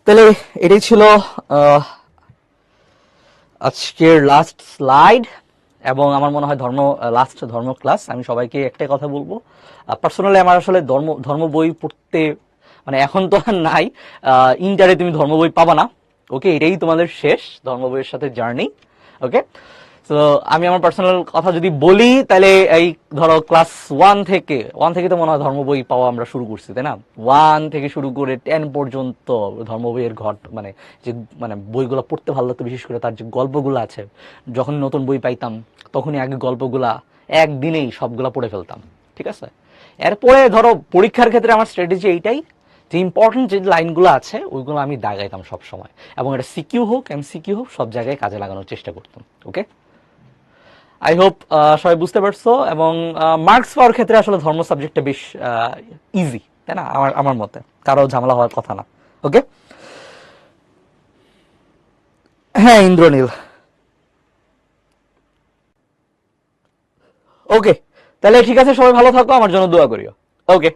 তাহলে এটাই ছিল আজকের লাস্ট স্লাইড, এবং আমার মনে হয় লাস্ট ধর্ম ক্লাস। আমি সবাইকে একটাই কথা বলবো, পার্সোনালি আমার আসলে ধর্ম বই পড়তে মানে এখন তো আর নাই, ইন্টারে তুমি ধর্ম বই পাবা না। ওকে, এটাই তোমাদের শেষ ধর্ম বইয়ের সাথে জার্নি। ওকে, তো আমি আমার পার্সোনাল কথা যদি বলি, তাহলে এই ধরো ক্লাস ওয়ান থেকে তো মনে হয় ধর্ম বই পাওয়া আমরা শুরু করছি, তাই না? 1 থেকে শুরু করে 10 পর্যন্ত ধর্ম বইয়ের মানে যে মানে বইগুলো পড়তে ভালো লাগতো, বিশেষ করে তার যে গল্পগুলো আছে, যখন নতুন বই পাইতাম তখনই আগে গল্পগুলা একদিনেই সবগুলা পড়ে ফেলতাম, ঠিক আছে? এরপরে ধরো পরীক্ষার ক্ষেত্রে আমার স্ট্র্যাটেজি এইটাই যে ইম্পর্টেন্ট যে লাইনগুলো আছে ওইগুলো আমি দাগাইতাম সব সময়, এবং এটা সিকিউ হোক এমসিকিউ হোক সব জায়গায় কাজে লাগানোর চেষ্টা করতাম। ওকে, আই হোপ সবাই বুঝতে পারছো। এবং মার্কস পাওয়ার ক্ষেত্রে আসলে ধর্ম সাবজেক্টটা বেশ ইজি, তাই না? আমার মতে কারো ঝামেলা হওয়ার কথা না। ওকে, হ্যাঁ ইন্দ্রনীল। ওকে, তাহলে ঠিক আছে, সবাই ভালো থাকো, আমার জন্য দোয়া করিও। ওকে।